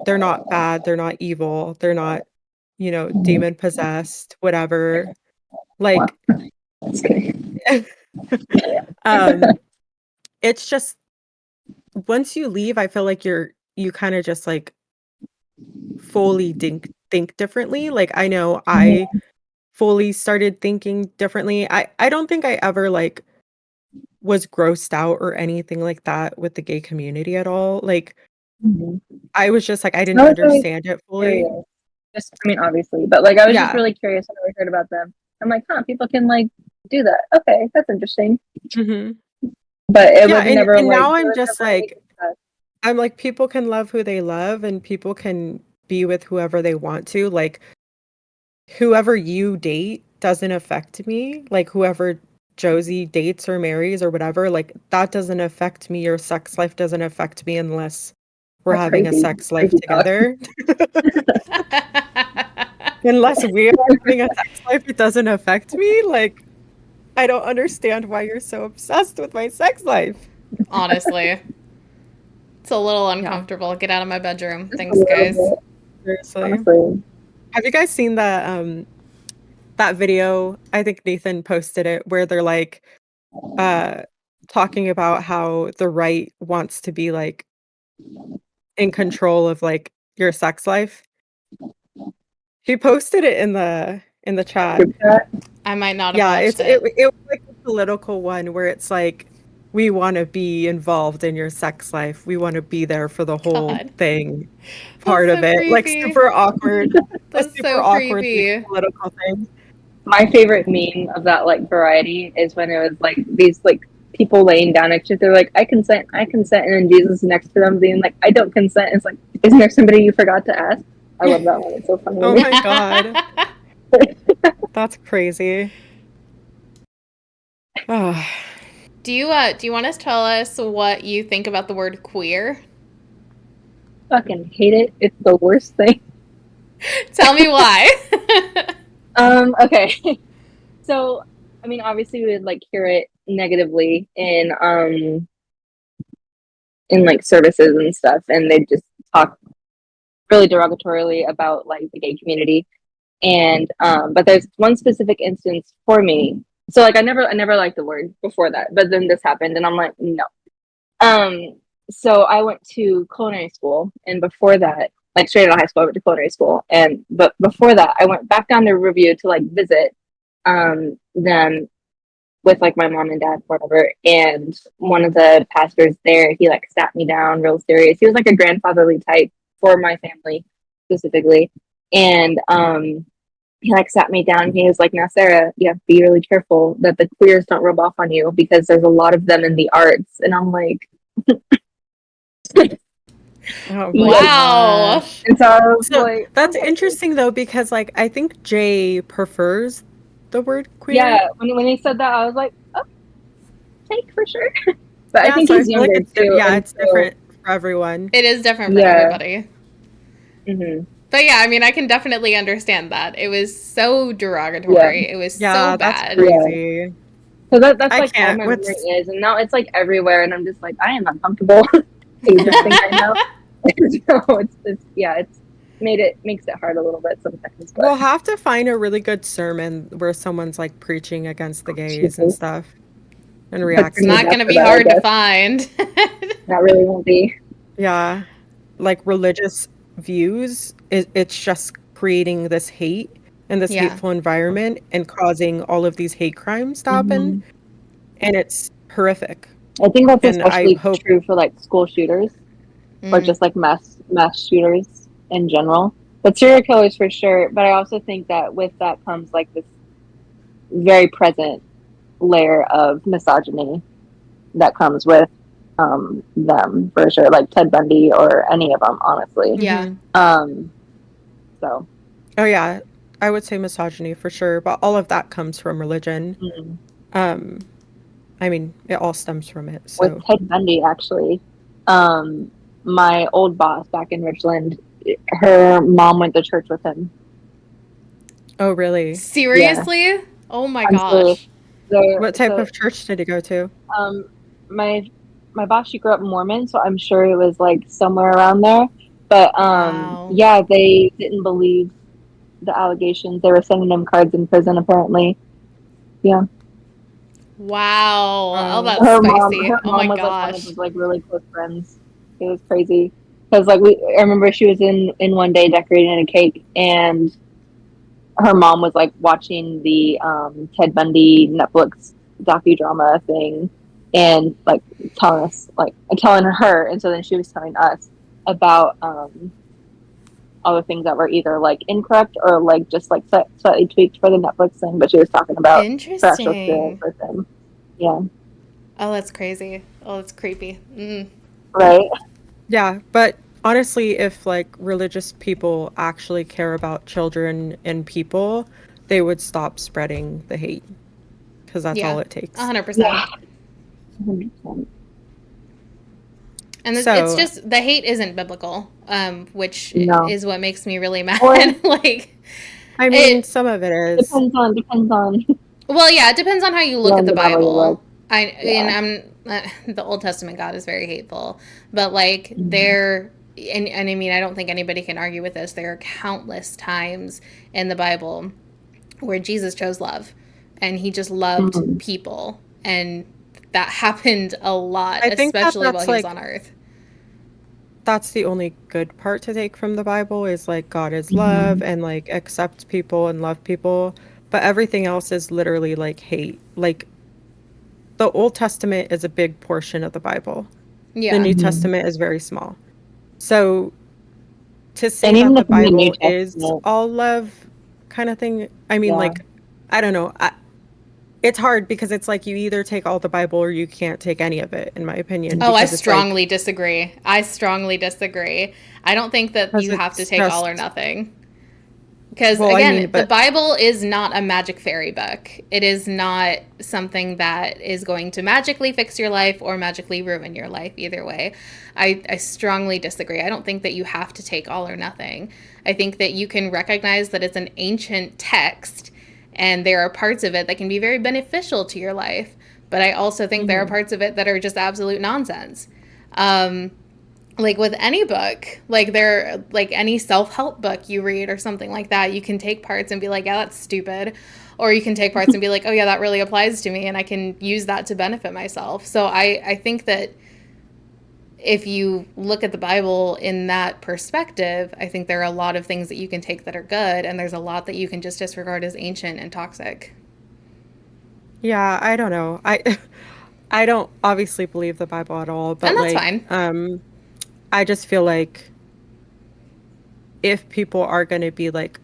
Speaker 1: they're not bad, they're not evil, they're not, demon possessed, whatever.
Speaker 3: Wow,
Speaker 1: Like
Speaker 3: that's good.
Speaker 1: um it's just once you leave, I feel like you kind of just like fully think differently. Like I know I
Speaker 3: Mm-hmm.
Speaker 1: fully started thinking differently. I don't think I ever like was grossed out or anything like that with the gay community at all. Like
Speaker 3: Mm-hmm.
Speaker 1: I was just like I didn't
Speaker 3: I was always
Speaker 1: understand it fully.
Speaker 3: curious. Just, I mean, obviously, but like, I was just
Speaker 1: Yeah.
Speaker 3: really curious when I heard about them. I'm like, huh, people can like do that. Okay, that's interesting.
Speaker 1: Mhm.
Speaker 3: But it
Speaker 1: Yeah,
Speaker 3: was never
Speaker 1: and
Speaker 3: like
Speaker 1: now
Speaker 3: there
Speaker 1: I'm
Speaker 3: was
Speaker 1: just
Speaker 3: never any
Speaker 1: like
Speaker 3: discuss.
Speaker 1: I'm like people can love who they love and people can be with whoever they want to. Like whoever you date doesn't affect me. Like whoever Josie dates or marries or whatever, like that doesn't affect me. Your sex life doesn't affect me unless we're
Speaker 3: That's
Speaker 1: having a
Speaker 3: crazy.
Speaker 1: sex life
Speaker 3: Crazy talk.
Speaker 1: together. Unless we're having a sex life, it doesn't affect me. Like I don't understand why you're so obsessed with my sex life.
Speaker 2: Honestly, it's a little
Speaker 1: Yeah,
Speaker 2: uncomfortable. Get out of my bedroom.
Speaker 3: Just a
Speaker 2: Thanks,
Speaker 3: little
Speaker 2: guys.
Speaker 3: bit,
Speaker 1: seriously.
Speaker 3: honestly.
Speaker 1: Have you guys seen the that video, I think Nathan posted it, where they're like uh talking about how the right wants to be like in control of like your sex life. He posted it in the chat.
Speaker 3: Group chat.
Speaker 2: I might not have
Speaker 1: Yeah,
Speaker 2: watched it.
Speaker 1: it was like a political one where it's like we want to be involved in your sex life. We want to be there for the whole
Speaker 2: God.
Speaker 1: thing
Speaker 2: That's
Speaker 1: part
Speaker 2: so
Speaker 1: of it. Like
Speaker 2: creepy.
Speaker 1: super awkward. A
Speaker 2: That's
Speaker 1: super
Speaker 2: so
Speaker 1: awkward like
Speaker 2: creepy.
Speaker 1: political thing.
Speaker 3: My favorite meme of that like variety is when it was like these like people laying down next to each other, like I consent, and then Jesus next to them being like, I don't consent. It's like, isn't there somebody you forgot to ask? I love that one. It's so funny to
Speaker 1: Oh
Speaker 3: me.
Speaker 1: my god. That's crazy. Oh,
Speaker 2: Do you want to tell us what you think about the word queer?
Speaker 3: Fucking hate it. It's the worst thing.
Speaker 2: Tell me why.
Speaker 3: Okay. So I mean obviously we would like hear it negatively in like services and stuff, and they just talk really derogatorily about like the gay community. And but there's one specific instance for me. So like I never liked the word before that, but then this happened and I'm like, no. Um so I went to culinary school, and before that, like straight out of high school, I went to culinary school. And but before that I went back down to Review to like visit them with like my mom and dad, whatever. And one of the pastors there, he like sat me down real serious. He was like a grandfatherly type for my family specifically. And he like sat me down. He was like, now Sarah, you have to be really careful that the queers don't rub off on you, because there's a lot of them in the arts. And I'm like,
Speaker 1: oh my
Speaker 2: Wow.
Speaker 1: gosh.
Speaker 3: and so I was
Speaker 1: So
Speaker 3: like,
Speaker 1: that's
Speaker 3: okay.
Speaker 1: interesting though, because like I think Jay prefers the word queer.
Speaker 3: Yeah, when he said that, I was like, oh, take for sure. But I
Speaker 1: Yeah,
Speaker 3: think
Speaker 1: so I
Speaker 3: he's
Speaker 1: feel like
Speaker 3: younger
Speaker 1: it's
Speaker 3: too.
Speaker 1: yeah,
Speaker 3: And
Speaker 1: it's
Speaker 3: so,
Speaker 1: different for everyone.
Speaker 2: It is different for
Speaker 3: yeah.
Speaker 2: everybody.
Speaker 3: Hmm.
Speaker 2: But yeah, I mean, I can definitely understand that. It was so
Speaker 3: Yeah.
Speaker 2: derogatory. It was so
Speaker 1: Yeah, that's
Speaker 2: bad.
Speaker 3: Yeah.
Speaker 1: crazy.
Speaker 3: So that's
Speaker 1: I
Speaker 3: like all
Speaker 1: can't.
Speaker 3: my memory
Speaker 1: What's
Speaker 3: is, and now it's like everywhere, and I'm just like, I am uncomfortable. You just
Speaker 1: yeah.
Speaker 3: think I know. So it's yeah, it's makes it hard a little bit sometimes, but
Speaker 1: We'll have to find a really good sermon where someone's like preaching against the gays and
Speaker 3: Jesus,
Speaker 1: stuff and
Speaker 3: put
Speaker 1: reacts
Speaker 2: It's
Speaker 3: some
Speaker 1: to
Speaker 2: not
Speaker 3: music
Speaker 2: going
Speaker 1: that.
Speaker 2: to
Speaker 3: for
Speaker 2: be
Speaker 3: that, I
Speaker 2: hard to
Speaker 3: guess.
Speaker 2: find.
Speaker 3: That really won't be.
Speaker 1: Yeah. Like religious views, it's just creating this hate and this
Speaker 2: Yeah.
Speaker 1: hateful environment and causing all of these hate crimes to happen.
Speaker 3: Hmm.
Speaker 1: And it's horrific.
Speaker 3: I think that's
Speaker 1: And I
Speaker 3: especially
Speaker 1: hope,
Speaker 3: true for like school shooters, or
Speaker 2: Mm.
Speaker 3: just like mass shooters in general. But serial killers for sure. But I also think that with that comes like this very present layer of misogyny that comes with them for sure, like Ted Bundy or any of them, honestly.
Speaker 2: Yeah.
Speaker 1: mhm.
Speaker 3: Um, so
Speaker 1: Oh yeah, I would say misogyny for sure, but all of that comes from religion.
Speaker 3: mm.
Speaker 1: Um, I mean, it all stems from it.
Speaker 3: With
Speaker 1: So,
Speaker 3: Ted Bundy, actually, um, my old boss back in Richland, her mom went to church with him.
Speaker 1: oh really?
Speaker 3: Yeah,
Speaker 2: Seriously? Oh my
Speaker 3: I'm serious.
Speaker 2: gosh.
Speaker 1: What type
Speaker 3: So
Speaker 1: of church did you go to?
Speaker 3: um, my my boss, she grew up Mormon, so I'm sure it was like somewhere around there. But
Speaker 2: Wow.
Speaker 3: yeah, they didn't believe the allegations. They were sending him cards in prison, apparently. Yeah.
Speaker 2: Wow. Oh,
Speaker 1: Wow.
Speaker 2: that's spicy.
Speaker 3: Her
Speaker 2: Oh my
Speaker 3: mom was like one of
Speaker 2: gosh.
Speaker 3: his like really close friends. It was crazy because like I remember she was in one day decorating a cake, and her mom was like watching the Ted Bundy Netflix docudrama thing, and like telling her, and so then she was telling us about all the things that were either like incorrect or like just like slightly tweaked for the Netflix thing, but she was talking about her actual experience
Speaker 2: Interesting.
Speaker 3: with him. Yeah,
Speaker 2: Oh, that's crazy. Oh, that's creepy. Mm.
Speaker 3: right.
Speaker 1: Yeah, but honestly, if like religious people actually care about children and people, they would stop spreading the hate because that's all
Speaker 2: Yeah.
Speaker 1: it takes.
Speaker 2: 100%.
Speaker 3: Yeah, 100%.
Speaker 2: And it's
Speaker 1: So,
Speaker 2: just the hate isn't biblical, which
Speaker 3: No,
Speaker 2: is what makes me really mad.
Speaker 3: or
Speaker 2: Like
Speaker 1: I mean,
Speaker 2: it.
Speaker 1: some of it is.
Speaker 3: depends on
Speaker 2: Well, yeah, it depends on how you look
Speaker 3: yeah,
Speaker 2: at the
Speaker 3: the Bible you look.
Speaker 2: Bible. And
Speaker 3: Yeah.
Speaker 2: the Old Testament God is very hateful, but like
Speaker 3: Mm-hmm.
Speaker 2: there, and I mean, I don't think anybody can argue with this. There are countless times in the Bible where Jesus chose love and he just loved
Speaker 3: Mhm.
Speaker 2: people. And that happened a lot,
Speaker 1: I think that
Speaker 2: especially while he was on earth.
Speaker 1: that's the only good part to take from the Bible is like God is love
Speaker 3: Mhm.
Speaker 1: and like accepts people and love people, but everything else is literally like hate. Like the Old Testament is a big portion of the Bible. The
Speaker 2: Yeah.
Speaker 1: New
Speaker 3: Mhm.
Speaker 1: Testament is very small. So to say
Speaker 3: And even
Speaker 1: that the
Speaker 3: within the New
Speaker 1: Bible is
Speaker 3: Testament,
Speaker 1: all love kind of thing, I mean,
Speaker 3: yeah.
Speaker 1: like, I don't know. It's hard because it's like you either take all the Bible or you can't take any of it, in my opinion,
Speaker 2: Oh, I
Speaker 1: because it's like,
Speaker 2: strongly disagree. I strongly disagree. I don't think that
Speaker 1: because
Speaker 2: you have to
Speaker 1: it's
Speaker 2: take all or
Speaker 1: just,
Speaker 2: nothing. Because
Speaker 1: well, I mean,
Speaker 2: again, the
Speaker 1: but
Speaker 2: Bible is not a magic fairy book. It is not something that is going to magically fix your life or magically ruin your life, either way. I strongly disagree. I don't think that you have to take all or nothing. I think that you can recognize that it's an ancient text and there are parts of it that can be very beneficial to your life. But I also think there are
Speaker 1: mhm.
Speaker 2: parts of it that are just absolute nonsense. Um, like with any book, like there, like any self-help book you read or something like that, you can take parts and be like, yeah, that's stupid, or you can take parts and be like, oh yeah, that really applies to me and I can use that to benefit myself. So I think that if you look at the Bible in that perspective, I think there are a lot of things that you can take that are good, and there's a lot that you can just disregard as ancient and toxic.
Speaker 1: Yeah, I don't know. I don't obviously believe the Bible at all,
Speaker 2: And
Speaker 1: but
Speaker 2: that's
Speaker 1: like,
Speaker 2: fine.
Speaker 1: I just feel like if people are going to be like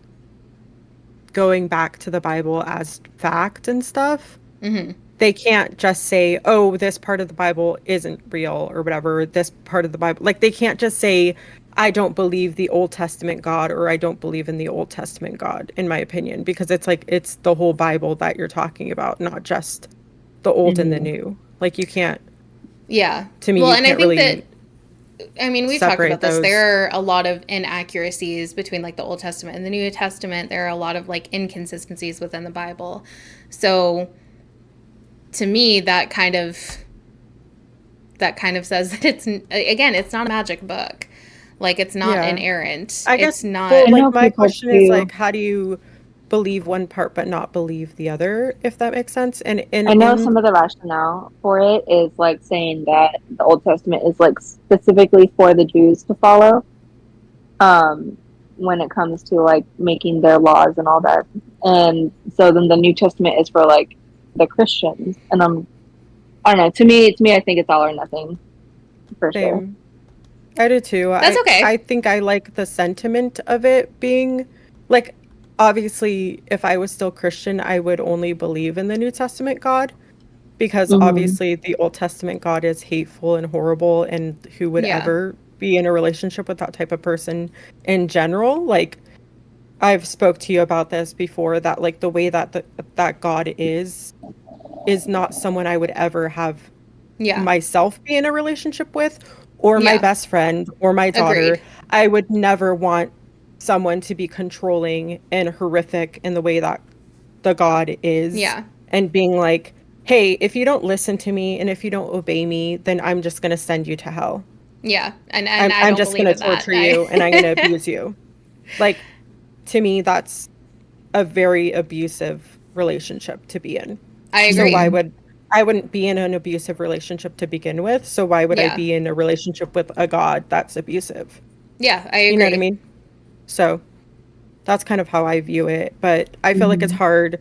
Speaker 1: going back to the Bible as fact and stuff,
Speaker 2: Mm-hmm.
Speaker 1: they can't just say, oh, this part of the Bible isn't real or whatever. This part of the Bible, like they can't just say, I don't believe the Old Testament God or I don't believe in the Old Testament God, in my opinion, because it's like it's the whole Bible that you're talking about, not just the old and the
Speaker 3: Mhm.
Speaker 1: new. Like you can't,
Speaker 2: Yeah.
Speaker 1: to me,
Speaker 2: Well,
Speaker 1: you
Speaker 2: and I
Speaker 1: can't
Speaker 2: think that,
Speaker 1: really
Speaker 2: I mean, we've talked
Speaker 1: separate
Speaker 2: about this.
Speaker 1: those.
Speaker 2: There are a lot of inaccuracies between like the Old Testament and the New Testament. There are a lot of like inconsistencies within the Bible. So to me, that kind of says that it's, again, it's not a magic book. Like it's not
Speaker 1: Yeah.
Speaker 2: inerrant.
Speaker 1: I
Speaker 2: It's
Speaker 1: guess, well,
Speaker 3: I
Speaker 2: not.
Speaker 1: like
Speaker 3: know
Speaker 1: my
Speaker 3: people
Speaker 1: question is like,
Speaker 3: too.
Speaker 1: how do you believe one part but not believe the other, if that makes sense? And
Speaker 3: I know
Speaker 1: in
Speaker 3: some of the rationale for it is like saying that the Old Testament is like specifically for the Jews to follow, um, when it comes to like making their laws and all that. And so then the New Testament is for like the Christians. And I don't know. To me, I think it's all or nothing for sure.
Speaker 1: same. I do too.
Speaker 2: That's
Speaker 1: I
Speaker 2: okay.
Speaker 1: think I like the sentiment of it being like obviously if I was still Christian, I would only believe in the New Testament God because
Speaker 3: Hmm.
Speaker 1: obviously the Old Testament God is hateful and horrible and who would
Speaker 2: Yeah.
Speaker 1: ever be in a relationship with that type of person in general? Like I've spoke to you about this before that like the way that that God is not someone I would ever have
Speaker 2: Yeah.
Speaker 1: myself be in a relationship with or my
Speaker 2: Yeah.
Speaker 1: best friend or my daughter.
Speaker 2: Agreed.
Speaker 1: I would never want someone to be controlling and horrific in the way that the God is
Speaker 2: Yeah.
Speaker 1: and being like, "Hey, if you don't listen to me and if you don't obey me, then I'm just going to send you to hell.
Speaker 2: Yeah. And I
Speaker 1: I'm
Speaker 2: don't
Speaker 1: just
Speaker 2: believe
Speaker 1: going to
Speaker 2: in that.
Speaker 1: torture you and I'm going to
Speaker 2: I
Speaker 1: abuse you." Like to me that's a very abusive relationship to be in.
Speaker 2: I
Speaker 1: So why
Speaker 2: agree.
Speaker 3: Hmm.
Speaker 1: would I wouldn't be in an abusive relationship to begin with, so why would I
Speaker 2: Yeah.
Speaker 1: be in a relationship with a God that's abusive?
Speaker 2: Yeah, I
Speaker 1: You know what I
Speaker 2: agree.
Speaker 1: mean? So that's kind of how I view it. But I feel like it's
Speaker 3: Hmm.
Speaker 1: hard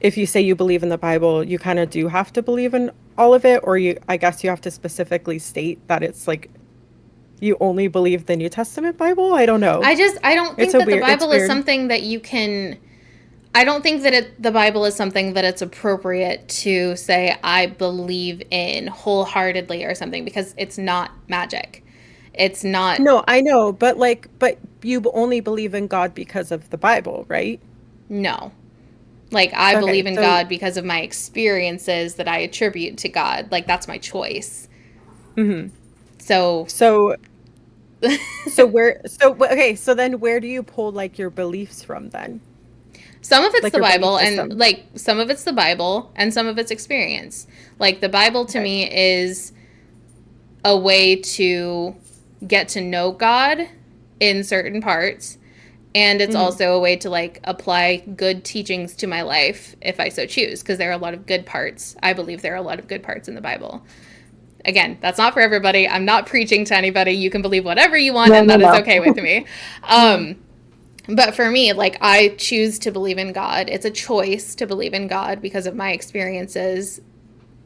Speaker 1: if you say you believe in the Bible, you kind of do have to believe in all of it, or I guess you have to specifically state that it's like you only believe the New Testament Bible. I don't know.
Speaker 2: I don't think that the
Speaker 1: It's
Speaker 2: Bible is
Speaker 1: weird.
Speaker 2: something that you can. I don't think that the Bible is something that it's appropriate to say I believe in wholeheartedly or something because it's not magic. It's not.
Speaker 1: No, I know, but like, but you only believe in God because of the Bible, right?
Speaker 2: No. Like I
Speaker 1: Okay,
Speaker 2: believe in
Speaker 1: so
Speaker 2: God because of my experiences that I attribute to God. Like that's my choice.
Speaker 1: mhm.
Speaker 2: So
Speaker 1: So okay, so then where do you pull like your beliefs from then?
Speaker 2: some of it's
Speaker 1: Like
Speaker 2: the
Speaker 1: your belief
Speaker 2: Bible, and
Speaker 1: system.
Speaker 2: like some of it's the Bible, and some of it's experience. Like the Bible to
Speaker 1: Okay.
Speaker 2: me is a way to get to know God in certain parts, And it's
Speaker 1: Hmm.
Speaker 2: also a way to like apply good teachings to my life if I so choose, because there are a lot of good parts. I believe there are a lot of good parts in the Bible. Again, that's not for everybody. I'm not preaching to anybody. You can believe whatever you want,
Speaker 3: No,
Speaker 2: and
Speaker 3: no,
Speaker 2: that is
Speaker 3: no.
Speaker 2: okay with me.
Speaker 1: Yeah.
Speaker 2: But for me, like, I choose to believe in God. It's a choice to believe in God because of my experiences,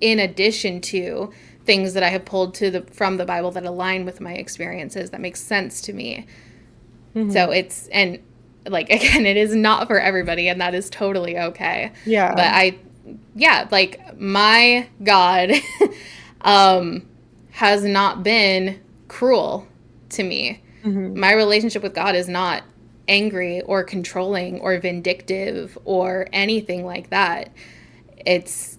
Speaker 2: in addition to things that I have pulled from the Bible that align with my experiences that make sense to me.
Speaker 1: Hmm.
Speaker 2: So it's, and like, again, it is not for everybody, and that is totally okay.
Speaker 1: Yeah.
Speaker 2: But yeah, like, my God um, has not been cruel to me.
Speaker 1: Hmm.
Speaker 2: My relationship with God is not angry or controlling or vindictive or anything like that. It's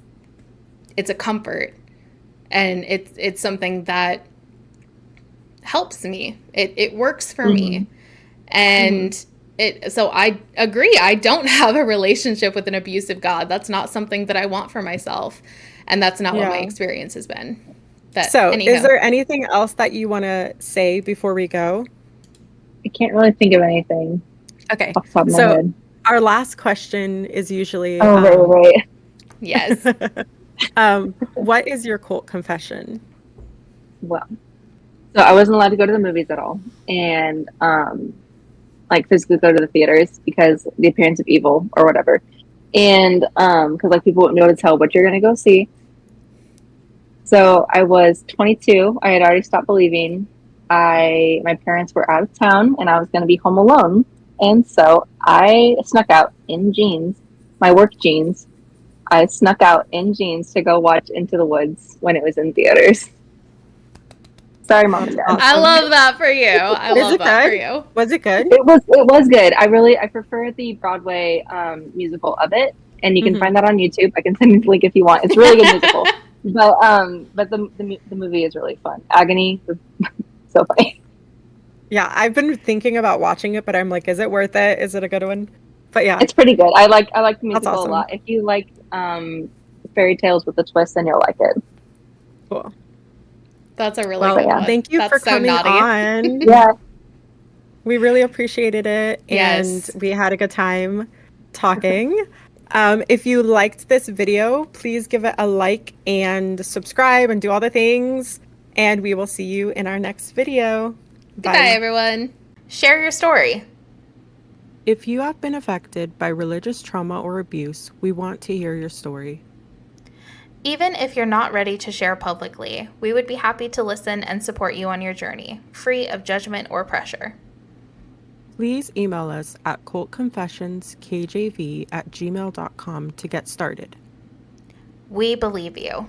Speaker 2: it's a comfort, and it's something that helps me. It works for
Speaker 3: Hmm.
Speaker 2: me. And so I agree. I don't have a relationship with an abusive God. That's not something that I want for myself. And that's not what my
Speaker 1: Yeah.
Speaker 2: experience has been. But
Speaker 1: So, is
Speaker 2: anyhow,
Speaker 1: there anything else that you want to say before we go?
Speaker 3: I can't really think of anything
Speaker 1: Okay.
Speaker 3: off the top of my
Speaker 1: So,
Speaker 3: head.
Speaker 1: our last question is usually
Speaker 3: Oh, right, right, right.
Speaker 2: yes.
Speaker 1: what is your cult confession?
Speaker 3: Well, so I wasn't allowed to go to the movies at all, and like physically go to the theaters because the appearance of evil or whatever, and because like people wouldn't be able to tell what you're gonna go see. So I was 22. I had already stopped believing. My parents were out of town, and I was gonna be home alone, and so I snuck out in jeans, my work jeans. I snuck out in jeans to go watch Into the Woods when it was in theaters. Sorry, mom and
Speaker 1: That's
Speaker 3: dad.
Speaker 2: I
Speaker 1: awesome.
Speaker 2: love that for you. I
Speaker 1: Is
Speaker 2: love
Speaker 1: it
Speaker 2: that for
Speaker 1: good?
Speaker 2: you.
Speaker 1: Was it good?
Speaker 3: It was good. I prefer the Broadway musical of it, and you can
Speaker 1: Hmm.
Speaker 3: find that on YouTube. I can send you the link if you want. It's a really good musical, but the movie is really fun. Agony was so funny.
Speaker 1: Yeah, I've been thinking about watching it, but I'm like, is it worth it? Is it a good one? But yeah,
Speaker 3: It's pretty good. I like the
Speaker 1: that's
Speaker 3: musical a
Speaker 1: awesome.
Speaker 3: lot. If you like fairy tales with a twist, then you'll like it.
Speaker 1: Cool.
Speaker 2: That's a really
Speaker 3: But
Speaker 1: Well,
Speaker 2: good
Speaker 3: yeah,
Speaker 2: one.
Speaker 1: thank you for
Speaker 2: That's so
Speaker 1: coming
Speaker 2: naughty.
Speaker 1: on.
Speaker 3: yeah,
Speaker 1: We really appreciated it, and
Speaker 2: Yes.
Speaker 1: we had a good time talking. If you liked this video, please give it a like and subscribe and do all the things. And we will see you in our next video.
Speaker 2: Goodbye,
Speaker 1: Bye.
Speaker 2: everyone. Share your story.
Speaker 1: If you have been affected by religious trauma or abuse, we want to hear your story.
Speaker 2: Even if you're not ready to share publicly, we would be happy to listen and support you on your journey, free of judgment or pressure.
Speaker 1: Please email us at cultconfessionskjv@gmail.com to get started.
Speaker 2: We believe you.